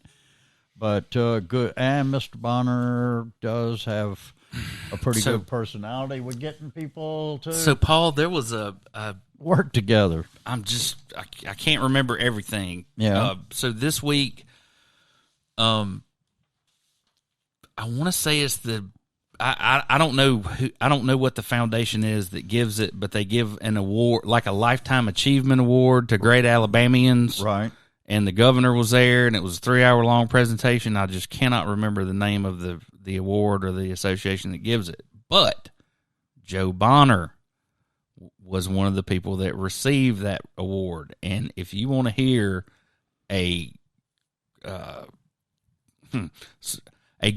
But good. And Mr. Bonner does have a pretty good personality with getting people to So, Paul, there was a work together. I can't remember everything. Yeah. So this week, I want to say it's the I don't know what the foundation is that gives it, but they give an award, like a lifetime achievement award, to great Alabamians. Right. And the governor was there, and it was a 3-hour-long presentation. I just cannot remember the name of the award or the association that gives it. But Joe Bonner was one of the people that received that award. And if you want to hear a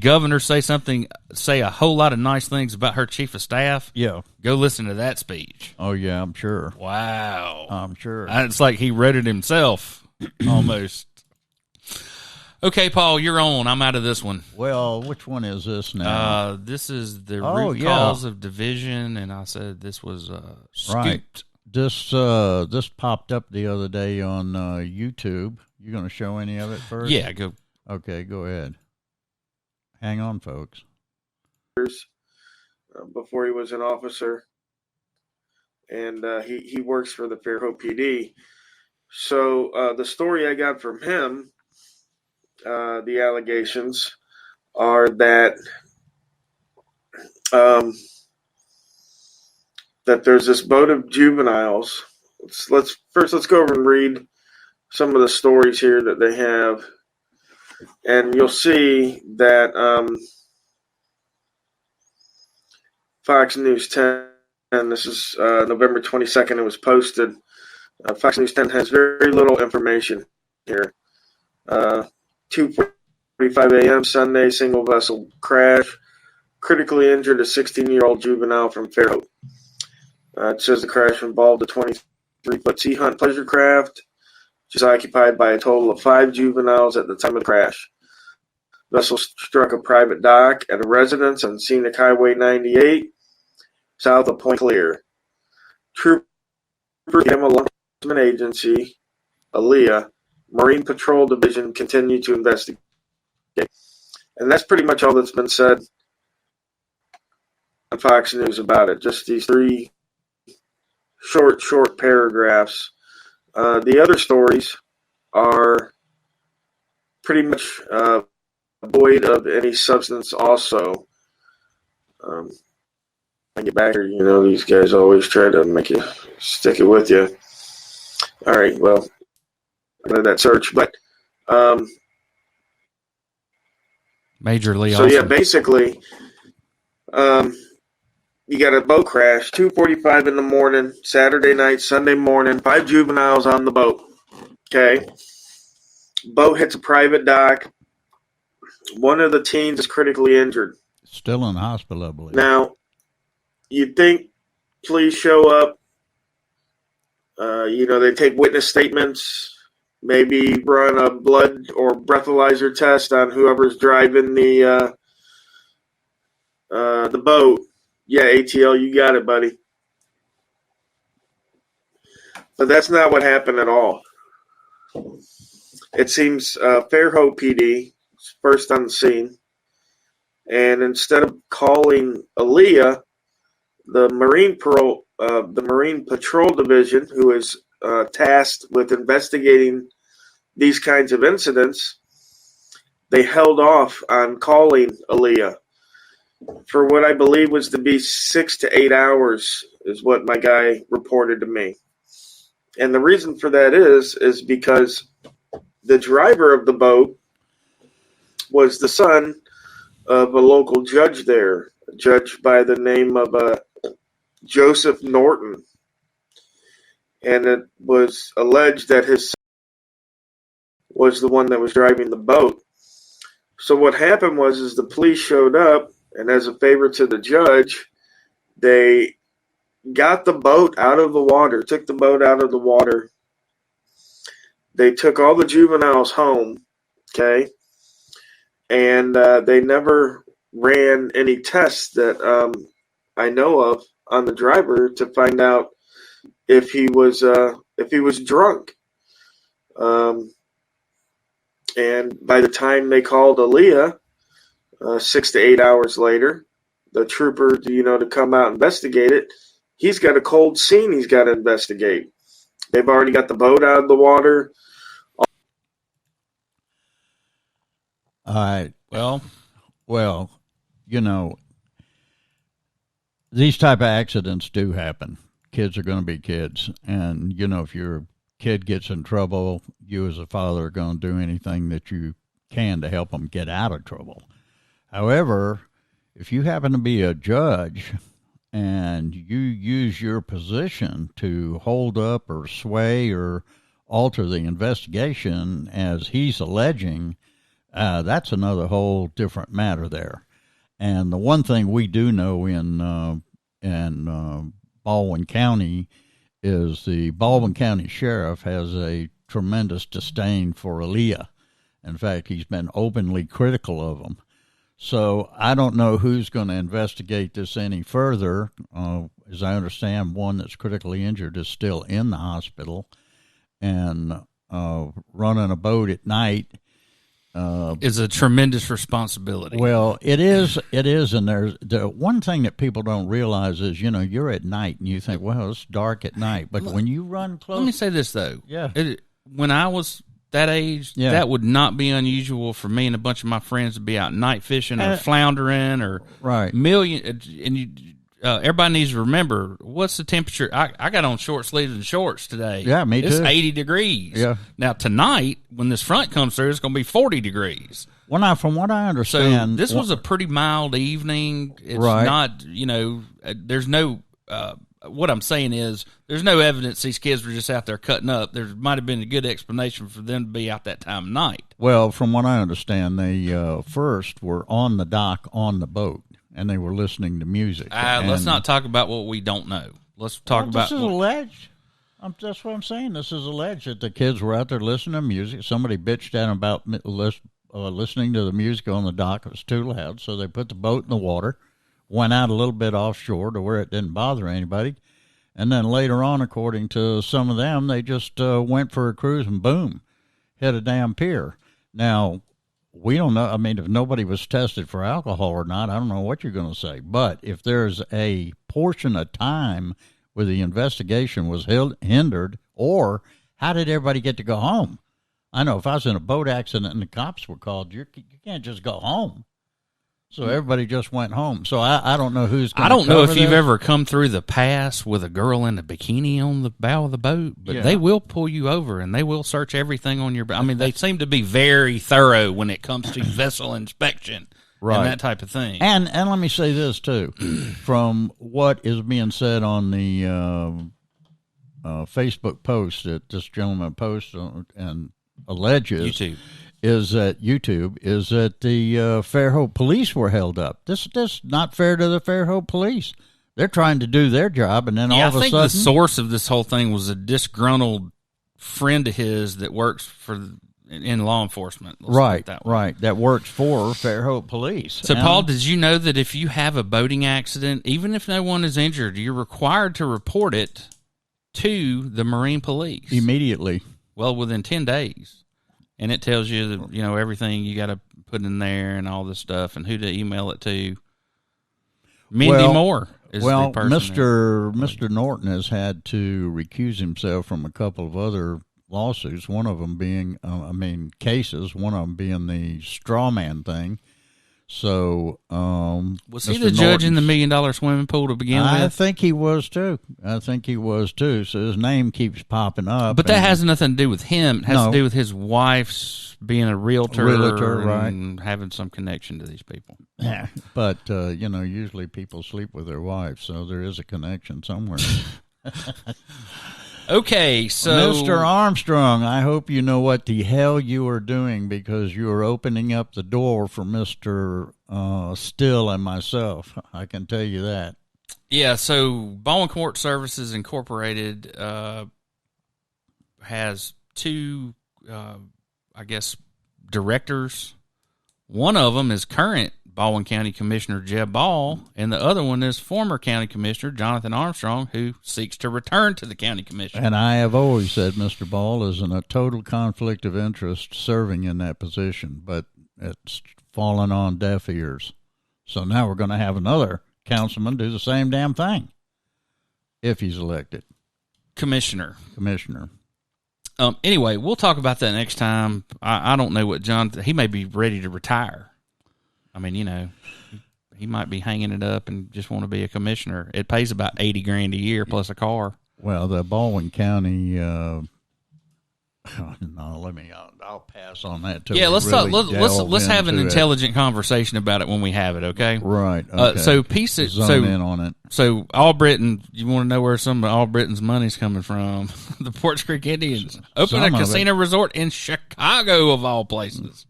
governor say a whole lot of nice things about her chief of staff, yeah, go listen to that speech. Oh, yeah, I'm sure. Wow. I'm sure. It's like he read it himself. Almost. Okay, Paul, you're on. I'm out of this one. Well, which one is this now? This is the root cause of division, and I said this was scooped. Right. This popped up the other day on YouTube. You going to show any of it first? Yeah, go. Okay, go ahead. Hang on, folks. Before he was an officer, and he works for the Fairhope PD. So the story I got from him, the allegations are that that there's this boat of juveniles. Let's go over and read some of the stories here that they have, and you'll see that Fox News 10. This is November 22nd. It was posted. Fox News 10 has very little information here. 2:45 a.m. Sunday, single vessel crash. Critically injured a 16-year-old juvenile from Fairhope. It says the crash involved a 23-foot sea hunt pleasure craft, which is occupied by a total of 5 juveniles at the time of the crash. The vessel struck a private dock at a residence on Scenic Highway 98, south of Point Clear. Troopers Law Enforcement Agency, ALEA, Marine Patrol Division continue to investigate. And that's pretty much all that's been said on Fox News about it. Just these 3 short paragraphs. The other stories are pretty much void of any substance also. I get back here, these guys always try to make you stick it with you. All right, well, I did that search, but Majorly so awesome. yeah, basically, you got a boat crash, 2:45 in the morning, Saturday night, Sunday morning, 5 juveniles on the boat. Okay, boat hits a private dock. One of the teens is critically injured. Still in the hospital, I believe. Now, you'd think police show up, they take witness statements, maybe run a blood or breathalyzer test on whoever's driving the boat. Yeah, ATL, you got it, buddy. But that's not what happened at all. It seems Fairhope PD is first on the scene, and instead of calling ALEA, the Marine Patrol Division, who is tasked with investigating these kinds of incidents, they held off on calling ALEA for what I believe was to be 6 to 8 hours, is what my guy reported to me. And the reason for that is because the driver of the boat was the son of a local judge there, a judge by the name of Joseph Norton. And it was alleged that his son was the one that was driving the boat. So what happened was the police showed up, and as a favor to the judge, they got the boat out of the water, took the boat out of the water. They took all the juveniles home, okay? And they never ran any tests that I know of on the driver to find out if he was drunk. And by the time they called Aaliyah, 6 to 8 hours later, the trooper, to come out and investigate it, he's got a cold scene he's got to investigate. They've already got the boat out of the water. All right. Well, these type of accidents do happen. Kids are going to be kids. And, if your kid gets in trouble, you as a father are going to do anything that you can to help them get out of trouble. However, if you happen to be a judge and you use your position to hold up or sway or alter the investigation as he's alleging, that's another whole different matter there. And the one thing we do know in Baldwin County is the Baldwin County Sheriff has a tremendous disdain for Aaliyah. In fact, he's been openly critical of him. So I don't know who's going to investigate this any further. As I understand, one that's critically injured is still in the hospital. And running a boat at night is a tremendous responsibility. Well, it is, and there's the one thing that people don't realize is, you're at night and you think, well, it's dark at night, but when you run close. Let me say this though. Yeah. When I was that age, that would not be unusual for me and a bunch of my friends to be out night fishing or floundering or everybody needs to remember, what's the temperature? I got on short sleeves and shorts today. Yeah, me too. It's 80 degrees. Yeah. Now, tonight, when this front comes through, it's going to be 40 degrees. Well, from what I understand. So this was a pretty mild evening. It's not, there's no, what I'm saying is there's no evidence these kids were just out there cutting up. There might have been a good explanation for them to be out that time of night. Well, from what I understand, they first were on the dock on the boat. And they were listening to music. Let's not talk about what we don't know. Let's talk about. This is alleged. That's what I'm saying. This is alleged that the kids were out there listening to music. Somebody bitched at them about listening to the music on the dock. It was too loud, so they put the boat in the water, went out a little bit offshore to where it didn't bother anybody, and then later on, according to some of them, they just went for a cruise and boom, hit a damn pier. Now, we don't know. I mean, if nobody was tested for alcohol or not, I don't know what you're going to say. But if there's a portion of time where the investigation was hindered, or how did everybody get to go home? I know if I was in a boat accident and the cops were called, you can't just go home. So everybody just went home. So I don't know who's going to I don't know if you've that. ever come through the pass with a girl in a bikini on the bow of the boat, but they will pull you over and they will search everything on your boat. I mean, they seem to be very thorough when it comes to vessel inspection and that type of thing. And let me say this, too. From what is being said on the Facebook post that this gentleman posts and alleges YouTube is that the Fairhope police were held up. This is not fair to the Fairhope police. They're trying to do their job, and then all of a sudden, I think the source of this whole thing was a disgruntled friend of his that works in law enforcement. That works for Fairhope police. So, Paul, did you know that if you have a boating accident, even if no one is injured, you're required to report it to the Marine Police immediately? Well, within 10 days. And it tells you, everything you got to put in there and all this stuff and who to email it to. Mindy Moore is the person. Mr. Norton has had to recuse himself from a couple of other lawsuits, one of them being, cases, one of them being the straw man thing. So, was he the judge in the $1 Million Swimming Pool to begin with? I think he was too. So his name keeps popping up. But that has nothing to do with him. It has to do with his wife's being a realtor and having some connection to these people. Yeah, but usually people sleep with their wives, so there is a connection somewhere. Okay, so Mr. Armstrong, I hope you know what the hell you are doing, because you are opening up the door for Mr. Still and myself. I can tell you that. Yeah, so Baldwin Court Services Incorporated has two, directors. One of them is current Baldwin County Commissioner Jeb Ball, and the other one is former County Commissioner Jonathan Armstrong, who seeks to return to the County Commission. And I have always said Mr. Ball is in a total conflict of interest serving in that position, but it's fallen on deaf ears. So now we're going to have another councilman do the same damn thing if he's elected. Commissioner. Anyway, we'll talk about that next time. I don't know what he may be ready to retire. I mean, he might be hanging it up and just want to be a commissioner. It pays about $80,000 a year plus a car. Well, the Baldwin County, I'll pass on that too. Yeah, let's have an intelligent conversation about it when we have it. Okay. Right. Okay. Zone in on it. So Albritton, you want to know where some of Albritton's money's coming from? The Porch Creek Indians opened a casino resort in Chicago, of all places.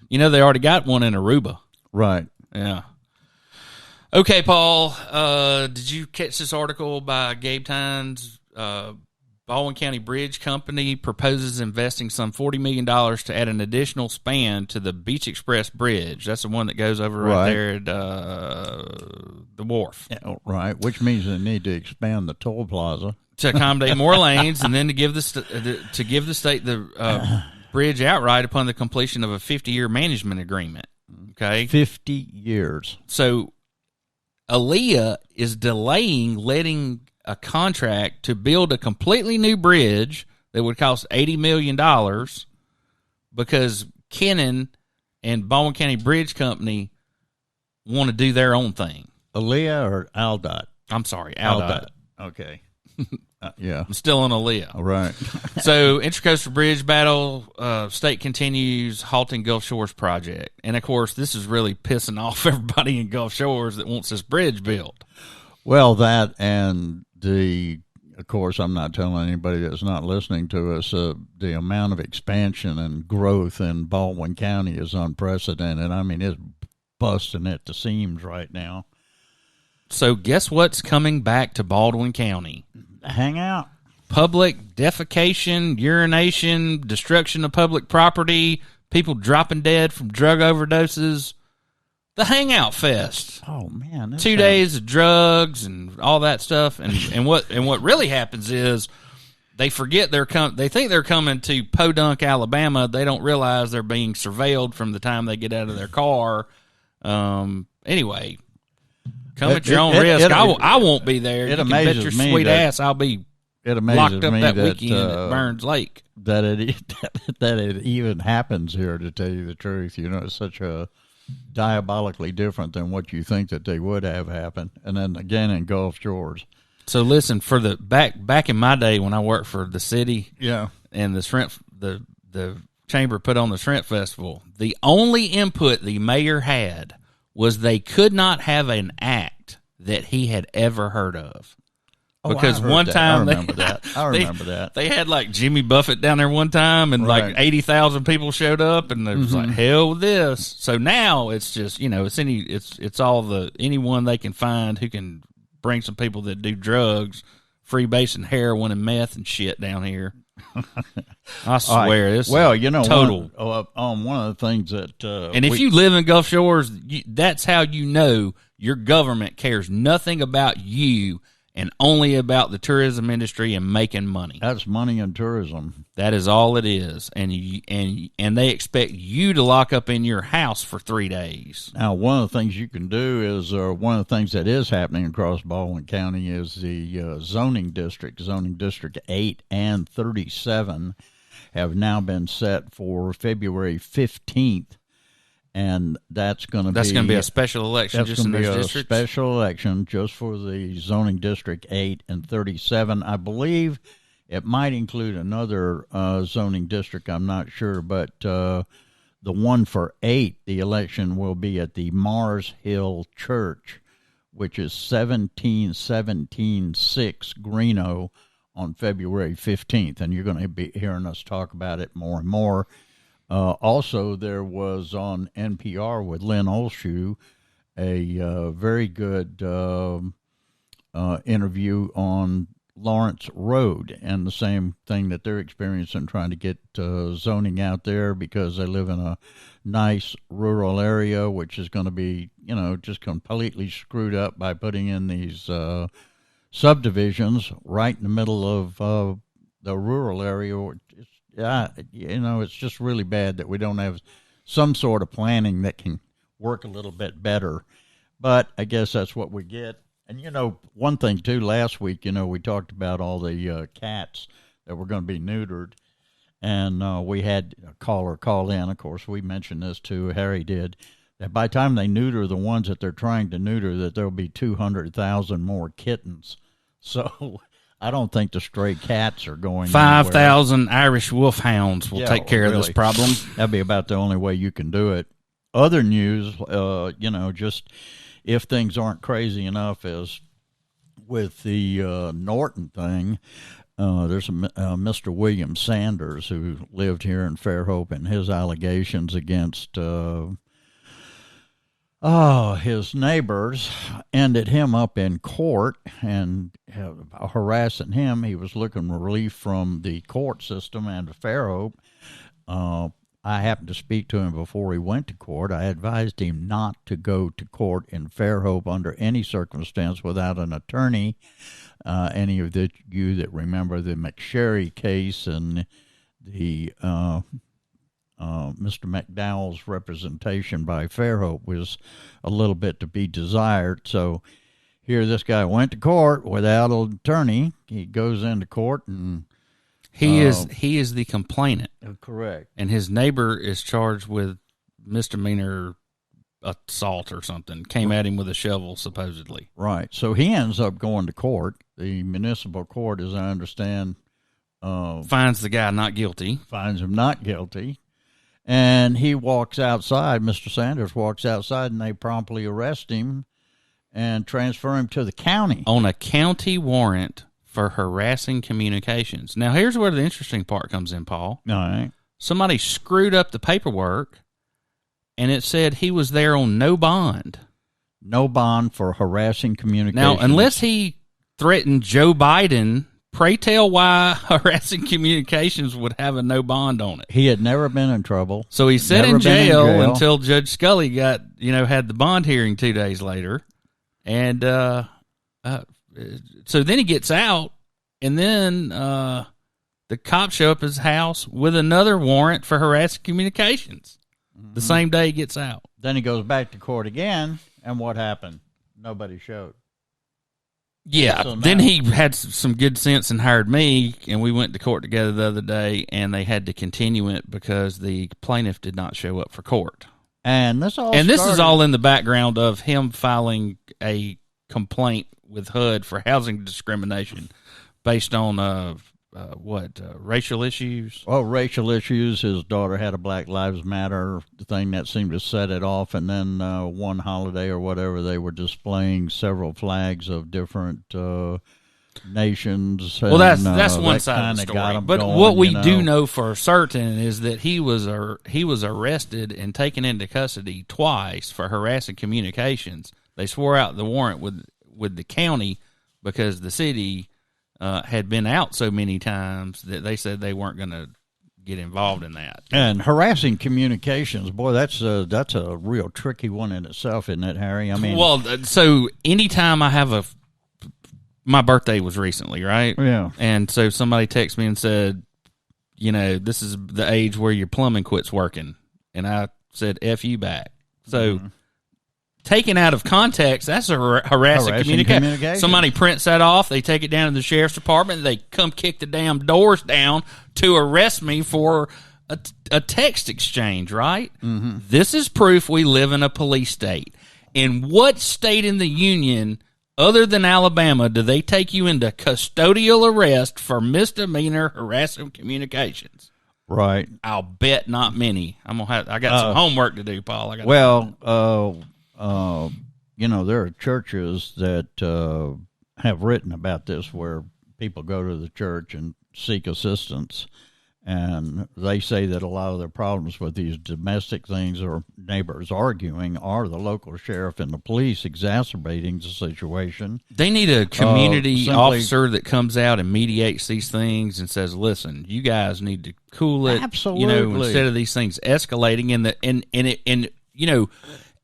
They already got one in Aruba. Right. Yeah. Okay, Paul. Did you catch this article by Gabe Tynes? Baldwin County Bridge Company proposes investing some $40 million to add an additional span to the Beach Express Bridge. That's the one that goes over right there at the wharf. Yeah, right, which means they need to expand the toll plaza to accommodate more lanes, and then to give the state the bridge outright upon the completion of a 50-year management agreement. Okay, 50 years. So Aaliyah is delaying letting a contract to build a completely new bridge that would cost $80 million because Kennan and Baldwin County Bridge Company want to do their own thing. Aaliyah or Aldot? I'm sorry, Aldot. Okay. Yeah. I'm still on Aaliyah. All right. So, Intracoastal Bridge battle, state continues halting Gulf Shores project. And, of course, this is really pissing off everybody in Gulf Shores that wants this bridge built. Well, that and of course, I'm not telling anybody that's not listening to us, the amount of expansion and growth in Baldwin County is unprecedented. I mean, it's busting at the seams right now. So guess what's coming back to Baldwin County? Hang out. Public defecation, urination, destruction of public property, people dropping dead from drug overdoses. The Hangout Fest. Oh man, 2 days of drugs and all that stuff. And what really happens is they forget they think they're coming to Podunk, Alabama. They don't realize they're being surveilled from the time they get out of their car. Anyway, come at your own risk. I won't be there. It you can bet your sweet ass I'll be locked up that weekend at Burns Lake. That it even happens here, to tell you the truth. It's such a diabolically different than what you think that they would have happen. And then again in Gulf Shores. So listen, for the back in my day when I worked for the city, and the shrimp, the chamber put on the shrimp festival, the only input the mayor had was they could not have an act that he had ever heard of. Because one time I remember that. They had like Jimmy Buffett down there one time, and like 80,000 people showed up, and it was like, hell with this. So now it's just it's all anyone they can find who can bring some people that do drugs, freebasing heroin and meth and shit down here. I swear, this total. One of the things that and if you live in Gulf Shores, that's how you know your government cares nothing about you and only about the tourism industry and making money. That's money in tourism. That is all it is, and they expect you to lock up in your house for 3 days. Now, one of the things you can do is, one of the things that is happening across Baldwin County is the zoning district 8 and 37 have now been set for February 15th. and that's going to be a special election. That's going to be a districts? special election just for the zoning district 8 and 37. I believe it might include another zoning district. I'm not sure, but the one for 8, the election will be at the Mars Hill Church, which is 17176 Greeno on February 15th, and you're going to be hearing us talk about it more and more. Also, there was on NPR with Lynn Olshoe a very good interview on Lawrence Road and the same thing that they're experiencing trying to get zoning out there because they live in a nice rural area, which is going to be, just completely screwed up by putting in these subdivisions right in the middle of the rural area. It's just really bad that we don't have some sort of planning that can work a little bit better. But I guess that's what we get. And, one thing, too, last week, we talked about all the cats that were going to be neutered. And we had a caller call in. Of course, we mentioned this, too. Harry did. That by the time they neuter the ones that they're trying to neuter, that there'll be 200,000 more kittens. So I don't think the stray cats are going 5,000 Irish wolfhounds will take care of this problem. That'd be about the only way you can do it. Other news, just if things aren't crazy enough as with the Norton thing, there's a Mr. William Sanders who lived here in Fairhope, and his allegations against his neighbors ended him up in court and harassing him. He was looking for relief from the court system and Fairhope. I happened to speak to him before he went to court. I advised him not to go to court in Fairhope under any circumstance without an attorney. Any of you that remember the McSherry case and the Mr. McDowell's representation by Fairhope was a little bit to be desired. So here this guy went to court without an attorney. He goes into court and he is the complainant. Correct. And his neighbor is charged with misdemeanor assault or something. Came at him with a shovel, supposedly. Right. So he ends up going to court. The municipal court, as I understand, finds the guy not guilty. Finds him not guilty. And he walks outside, Mr. Sanders walks outside, and they promptly arrest him and transfer him to the county. On a county warrant for harassing communications. Now, here's where the interesting part comes in, Paul. All right. Somebody screwed up the paperwork, and it said he was there on no bond. No bond for harassing communications. Now, unless he threatened Joe Biden, pray tell why harassing communications would have a no bond on it. He had never been in trouble. So he sat in jail until Judge Scully got, had the bond hearing 2 days later. And so then he gets out, and then the cops show up at his house with another warrant for harassing communications the same day he gets out. Then he goes back to court again, and what happened? Nobody showed. Yeah, so then he had some good sense and hired me, and we went to court together the other day, and they had to continue it because the plaintiff did not show up for court. And this is all in the background of him filing a complaint with HUD for housing discrimination based on racial issues? Well, racial issues. His daughter had a Black Lives Matter thing that seemed to set it off, and then one holiday or whatever, they were displaying several flags of different nations. Well, that's one side of the story. But what we do know for certain is that he was arrested and taken into custody twice for harassing communications. They swore out the warrant with the county because the city had been out so many times that they said they weren't going to get involved in that. And harassing communications, boy, that's a real tricky one in itself, isn't it, Harry? I mean, well, so anytime I have my birthday was recently, right? Yeah. And so somebody texted me and said, this is the age where your plumbing quits working. And I said, F you back. So taken out of context, that's a harassing communication. Somebody prints that off, they take it down to the sheriff's department, they come kick the damn doors down to arrest me for a text exchange, right? Mm-hmm. This is proof we live in a police state. In what state in the union, other than Alabama, do they take you into custodial arrest for misdemeanor harassment communications? Right. I'll bet not many. I got some homework to do, Paul. There are churches that have written about this where people go to the church and seek assistance, and they say that a lot of their problems with these domestic things or neighbors arguing are the local sheriff and the police exacerbating the situation. They need a community officer that comes out and mediates these things and says, listen, you guys need to cool it. Absolutely. Instead of these things escalating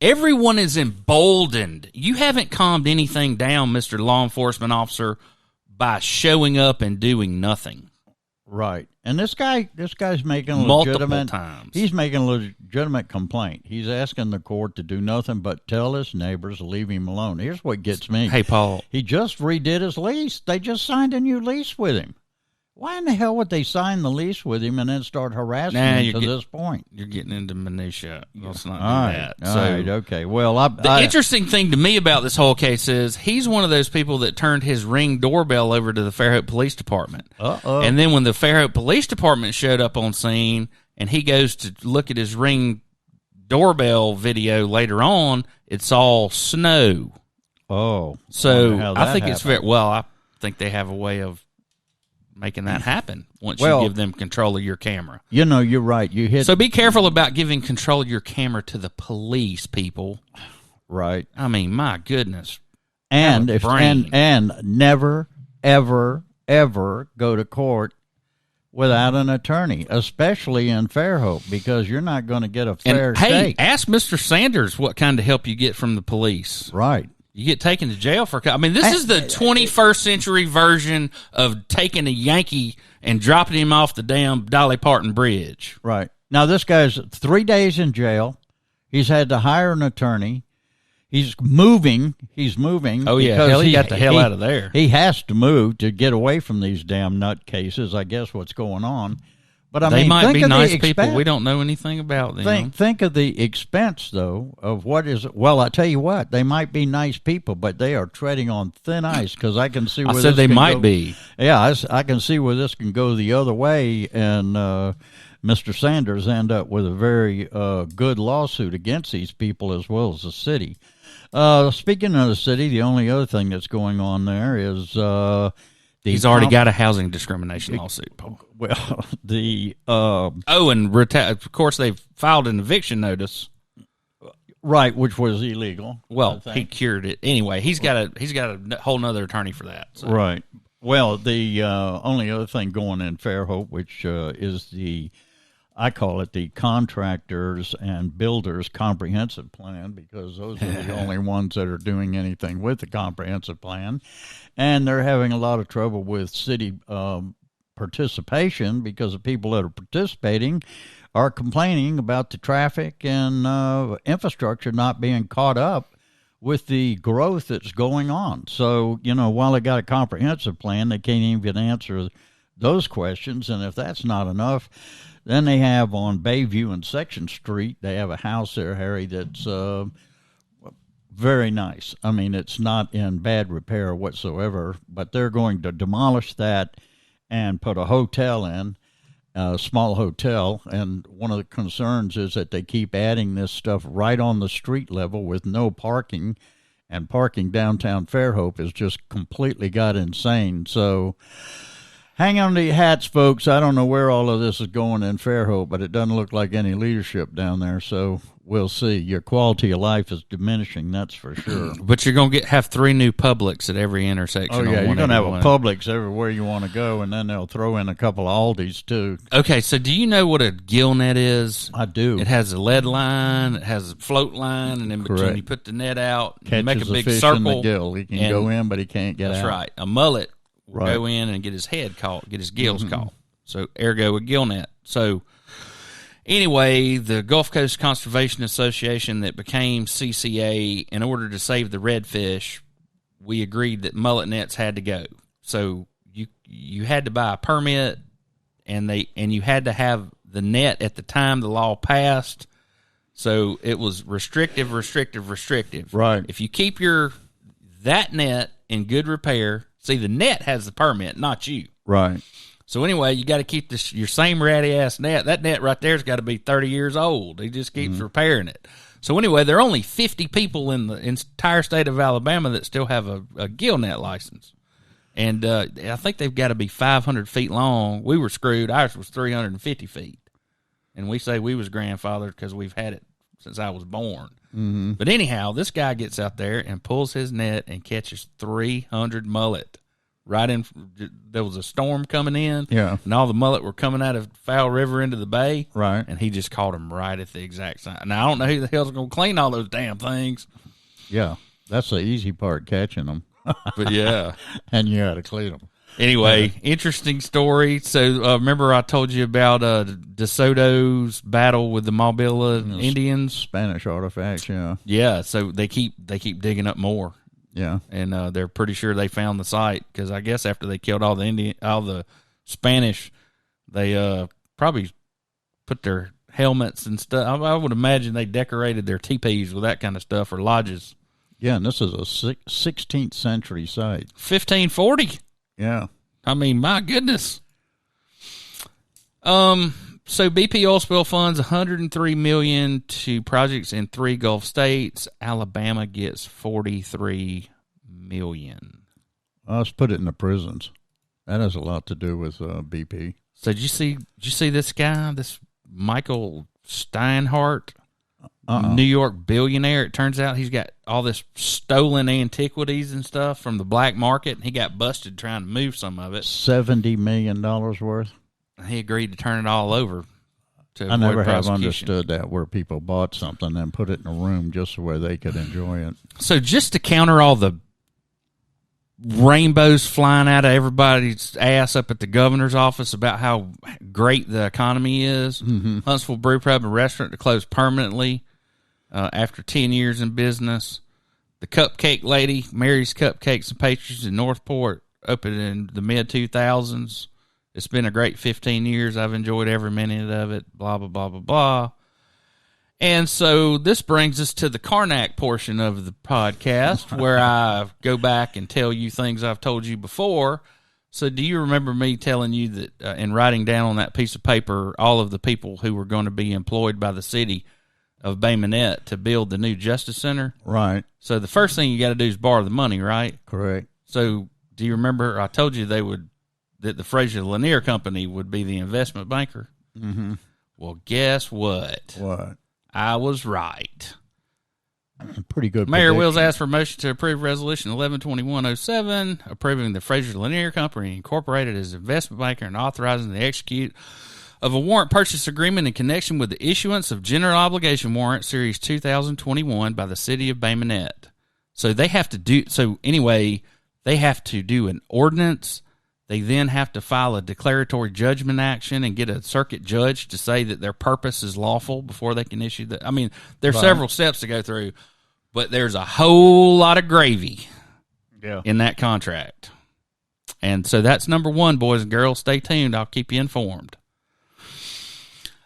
everyone is emboldened. You haven't calmed anything down, Mr. Law Enforcement Officer, by showing up and doing nothing. Right. And this guy's making multiple times. He's making a legitimate complaint. He's asking the court to do nothing but tell his neighbors to leave him alone. Here's what gets me. Hey, Paul. He just redid his lease. They just signed a new lease with him. Why in the hell would they sign the lease with him and then start harassing him to this point? You're getting into minutia. Let's not do that. All right, okay. Well, the interesting thing to me about this whole case is he's one of those people that turned his Ring doorbell over to the Fairhope Police Department. And then when the Fairhope Police Department showed up on scene and he goes to look at his Ring doorbell video later on, it's all snow. Oh. So I think it's fair. Well, I think they have a way of making that happen once you give them control of your camera. You're right. So be careful about giving control of your camera to the police, people. Right. I mean, my goodness. And and never, ever, ever go to court without an attorney, especially in Fairhope, because you're not going to get a fair shake. Hey, ask Mr. Sanders what kind of help you get from the police. Right. You get taken to jail for... I mean, this is the 21st century version of taking a Yankee and dropping him off the damn Dolly Parton Bridge. Right. Now, this guy's 3 days in jail. He's had to hire an attorney. He's moving. Oh, yeah. Hell, he got the hell out of there. He has to move to get away from these damn nutcases, I guess, what's going on. But they might be nice people. We don't know anything about them. Think of the expense, though, of what is. Well, I tell you what, they might be nice people, but they are treading on thin ice because I can see. Where I said they might be. Yeah, I can see where this can go the other way, and Mr. Sanders end up with a very good lawsuit against these people as well as the city. Speaking of the city, the only other thing that's going on there is. He's already got a housing discrimination lawsuit, Paul. Well, of course, they've filed an eviction notice. Right, which was illegal. Well, he cured it. Anyway, he's got a whole nother attorney for that. So. Right. Well, the only other thing going in Fairhope, which is I call it the contractors and builders comprehensive plan, because those are the only ones that are doing anything with the comprehensive plan. And they're having a lot of trouble with city participation because the people that are participating are complaining about the traffic and infrastructure not being caught up with the growth that's going on. So, while they got a comprehensive plan, they can't even answer those questions. And if that's not enough, then they have on Bayview and Section Street, they have a house there, Harry, that's very nice. I mean, it's not in bad repair whatsoever, but they're going to demolish that and put a hotel in, a small hotel. And one of the concerns is that they keep adding this stuff right on the street level with no parking, and parking downtown Fairhope is just completely got insane. So hang on to your hats, folks. I don't know where all of this is going in Fairhope, but it doesn't look like any leadership down there. So we'll see. Your quality of life is diminishing, that's for sure. But you're going to have 3 new Publix at every intersection. Oh, yeah, you're going to have a Publix everywhere you want to go, and then they'll throw in a couple of Aldis, too. Okay, so do you know what a gill net is? I do. It has a lead line, it has a float line, and in between you put the net out, Catches make a big fish circle. In the gill. He can go in, but he can't get out. That's right. A mullet will go in and get his head caught, get his gills caught. So, ergo, a gill net. So, anyway, the Gulf Coast Conservation Association that became CCA, in order to save the redfish, we agreed that mullet nets had to go. So you had to buy a permit, and you had to have the net at the time the law passed. So it was restrictive. Right. If you keep that net in good repair, see, the net has the permit, not you. Right. So anyway, you got to keep your same ratty ass net. That net right there's got to be 30 years old. He just keeps repairing it. So anyway, there are only 50 people in the entire state of Alabama that still have a gill net license. And I think they've got to be 500 feet long. We were screwed. Ours was 350 feet. And we say we was grandfathered because we've had it since I was born. Mm-hmm. But anyhow, this guy gets out there and pulls his net and catches 300 mullet. Right in, there was a storm coming in. Yeah. And all the mullet were coming out of Foul River into the bay. Right. And he just caught them right at the exact time. Now, I don't know who the hell's going to clean all those damn things. Yeah. That's the easy part, catching them. But yeah. And you got to clean them. Anyway, interesting story. So remember I told you about DeSoto's battle with the Mobila Indians? Spanish artifacts, yeah. Yeah, so they keep digging up more. Yeah. And they're pretty sure they found the site because I guess after they killed all the Spanish, they probably put their helmets and stuff. I would imagine they decorated their teepees with that kind of stuff or lodges. Yeah, and this is a 16th century site. 1540. Yeah. I mean, my goodness. So BP oil spill funds $103 million to projects in 3 Gulf states. Alabama gets $43 million. Let's put it in the prisons. That has a lot to do with BP. So did you see this guy, this Michael Steinhardt, New York billionaire? It turns out he's got all this stolen antiquities and stuff from the black market, and he got busted trying to move some of it. $70 million worth? He agreed to turn it all over to avoid I never have prosecution. understood that, where people bought something and put it in a room just so where they could enjoy it. So just to counter all the rainbows flying out of everybody's ass up at the governor's office about how great the economy is, Huntsville Brew Pub and Restaurant to close permanently after 10 years in business. The Cupcake Lady, Mary's Cupcakes and Pastries in Northport, opened in the mid-2000s. It's been a great 15 years. I've enjoyed every minute of it, blah, blah, blah, blah, blah. And so this brings us to the Karnak portion of the podcast where I go back and tell you things I've told you before. So do you remember me telling you that and writing down on that piece of paper all of the people who were going to be employed by the city of Bay Minette to build the new Justice Center? Right. So the first thing you got to do is borrow the money, right? Correct. So do you remember I told you that the Fraser Lanier Company would be the investment banker? Mm-hmm. Well, guess what? What? I was right. Pretty good. Mayor prediction. Wills asked for a motion to approve Resolution 112107, approving the Fraser Lanier Company Incorporated as investment banker and authorizing the execute of a warrant purchase agreement in connection with the issuance of General Obligation Warrant Series 2021 by the City of Bay Minette. So they have to do. So anyway, they have to do an ordinance. They then have to file a declaratory judgment action and get a circuit judge to say that their purpose is lawful before they can issue that. I mean, there's several steps to go through, but there's a whole lot of gravy in that contract. And so that's number one, boys and girls. Stay tuned. I'll keep you informed.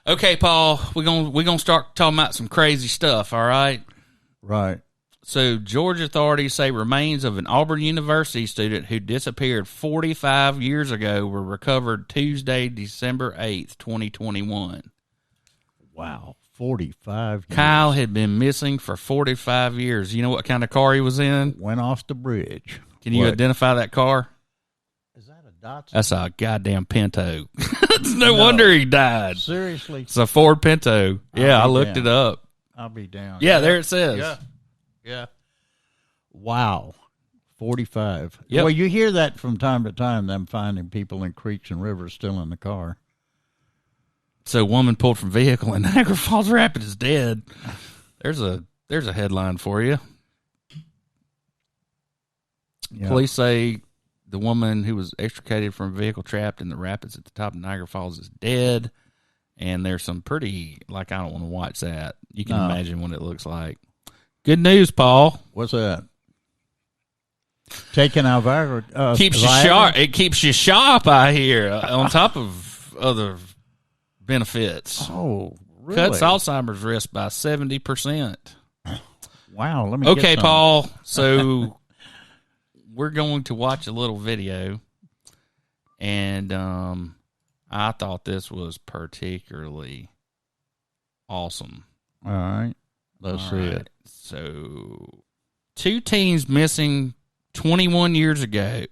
Okay, Paul, we're gonna start talking about some crazy stuff, all right? Right. So, Georgia authorities say remains of an Auburn University student who disappeared 45 years ago were recovered Tuesday, December 8th, 2021. Wow, 45 years. Kyle had been missing for 45 years. You know what kind of car he was in? Went off the bridge. Can you identify that car? Is that a Datsun? That's a goddamn Pinto. It's no wonder he died. Seriously? It's a Ford Pinto. Yeah, I looked it up. I'll be down. Yeah, there it says. Yeah. Wow. 45. Yep. Well, you hear that from time to time, them finding people in creeks and rivers still in the car. So, woman pulled from vehicle in Niagara Falls Rapids is dead. There's a headline for you. Yeah. Police say the woman who was extricated from a vehicle trapped in the rapids at the top of Niagara Falls is dead. And there's some pretty, I don't want to watch that. You can imagine what it looks like. Good news, Paul. What's that? Taking out Viagra. Keeps you sharp. It keeps you sharp, I hear. On top of other benefits. Oh, really? Cuts Alzheimer's risk by 70%. Wow. Let me Okay, get some. Paul. So we're going to watch a little video, and I thought this was particularly awesome. All right. Let's see it. So, 2 teens missing 21 years ago.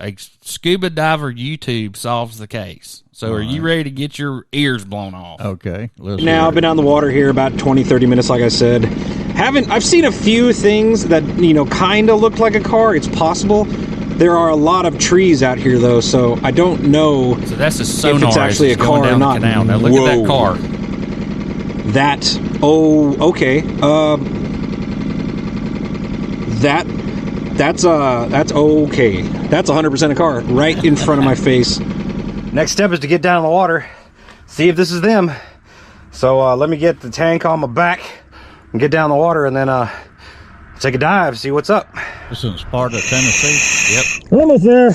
A scuba diver YouTube solves the case. So, are you ready to get your ears blown off? Okay. Now, I've been on the water here about 20, 30 minutes, like I said. I've seen a few things that, kind of look like a car. It's possible. There are a lot of trees out here, though, so I don't know so that's a sonar if it's actually a car or not. Now, look at that car. Okay. That's okay. That's 100% a car right in front of my face. Next step is to get down in the water, see if this is them. So let me get the tank on my back and get down in the water, and then take a dive, see what's up. This is Sparta, Tennessee. Yep. Almost there.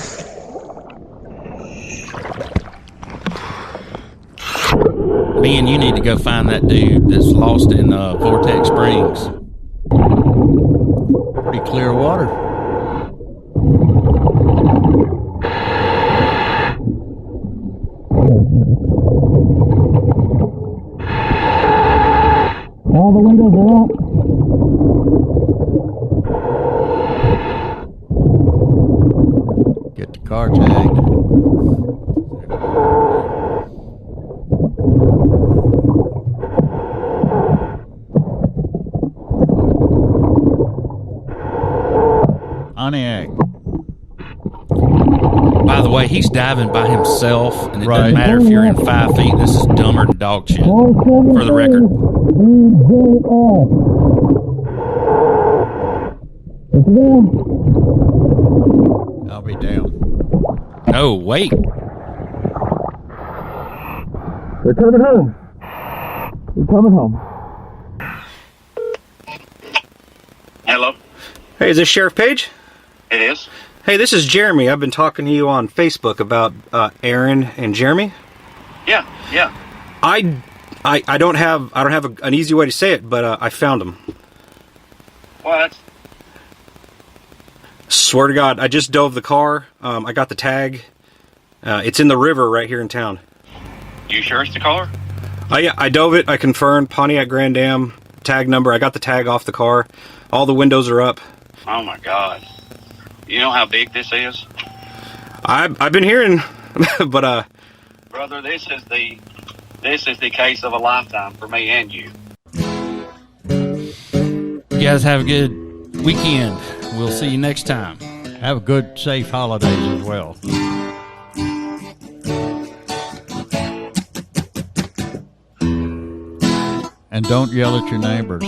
Me and you need to go find that dude that's lost in Vortex Springs. Pretty clear water. All the windows are up. Get the car tagged. Pontiac. By the way, he's diving by himself, and it doesn't matter if you're in 5 feet. This is dumber than dog shit, for the record. I'll be down. No, wait. They're coming home. They're coming home. Hello. Hey, is this Sheriff Page? It is. Hey, this is Jeremy. I've been talking to you on Facebook about Aaron and Jeremy. Yeah. I don't have an easy way to say it, but I found them. What? Swear to God, I just dove the car. I got the tag. It's in the river right here in town. You sure it's the car? Yeah, I dove it. I confirmed Pontiac Grand Dam tag number. I got the tag off the car. All the windows are up. Oh my God. You know how big this is? I've been hearing, but brother, this is the case of a lifetime for me and you. You guys have a good weekend. We'll see you next time. Have a good, safe holidays as well. And don't yell at your neighbors.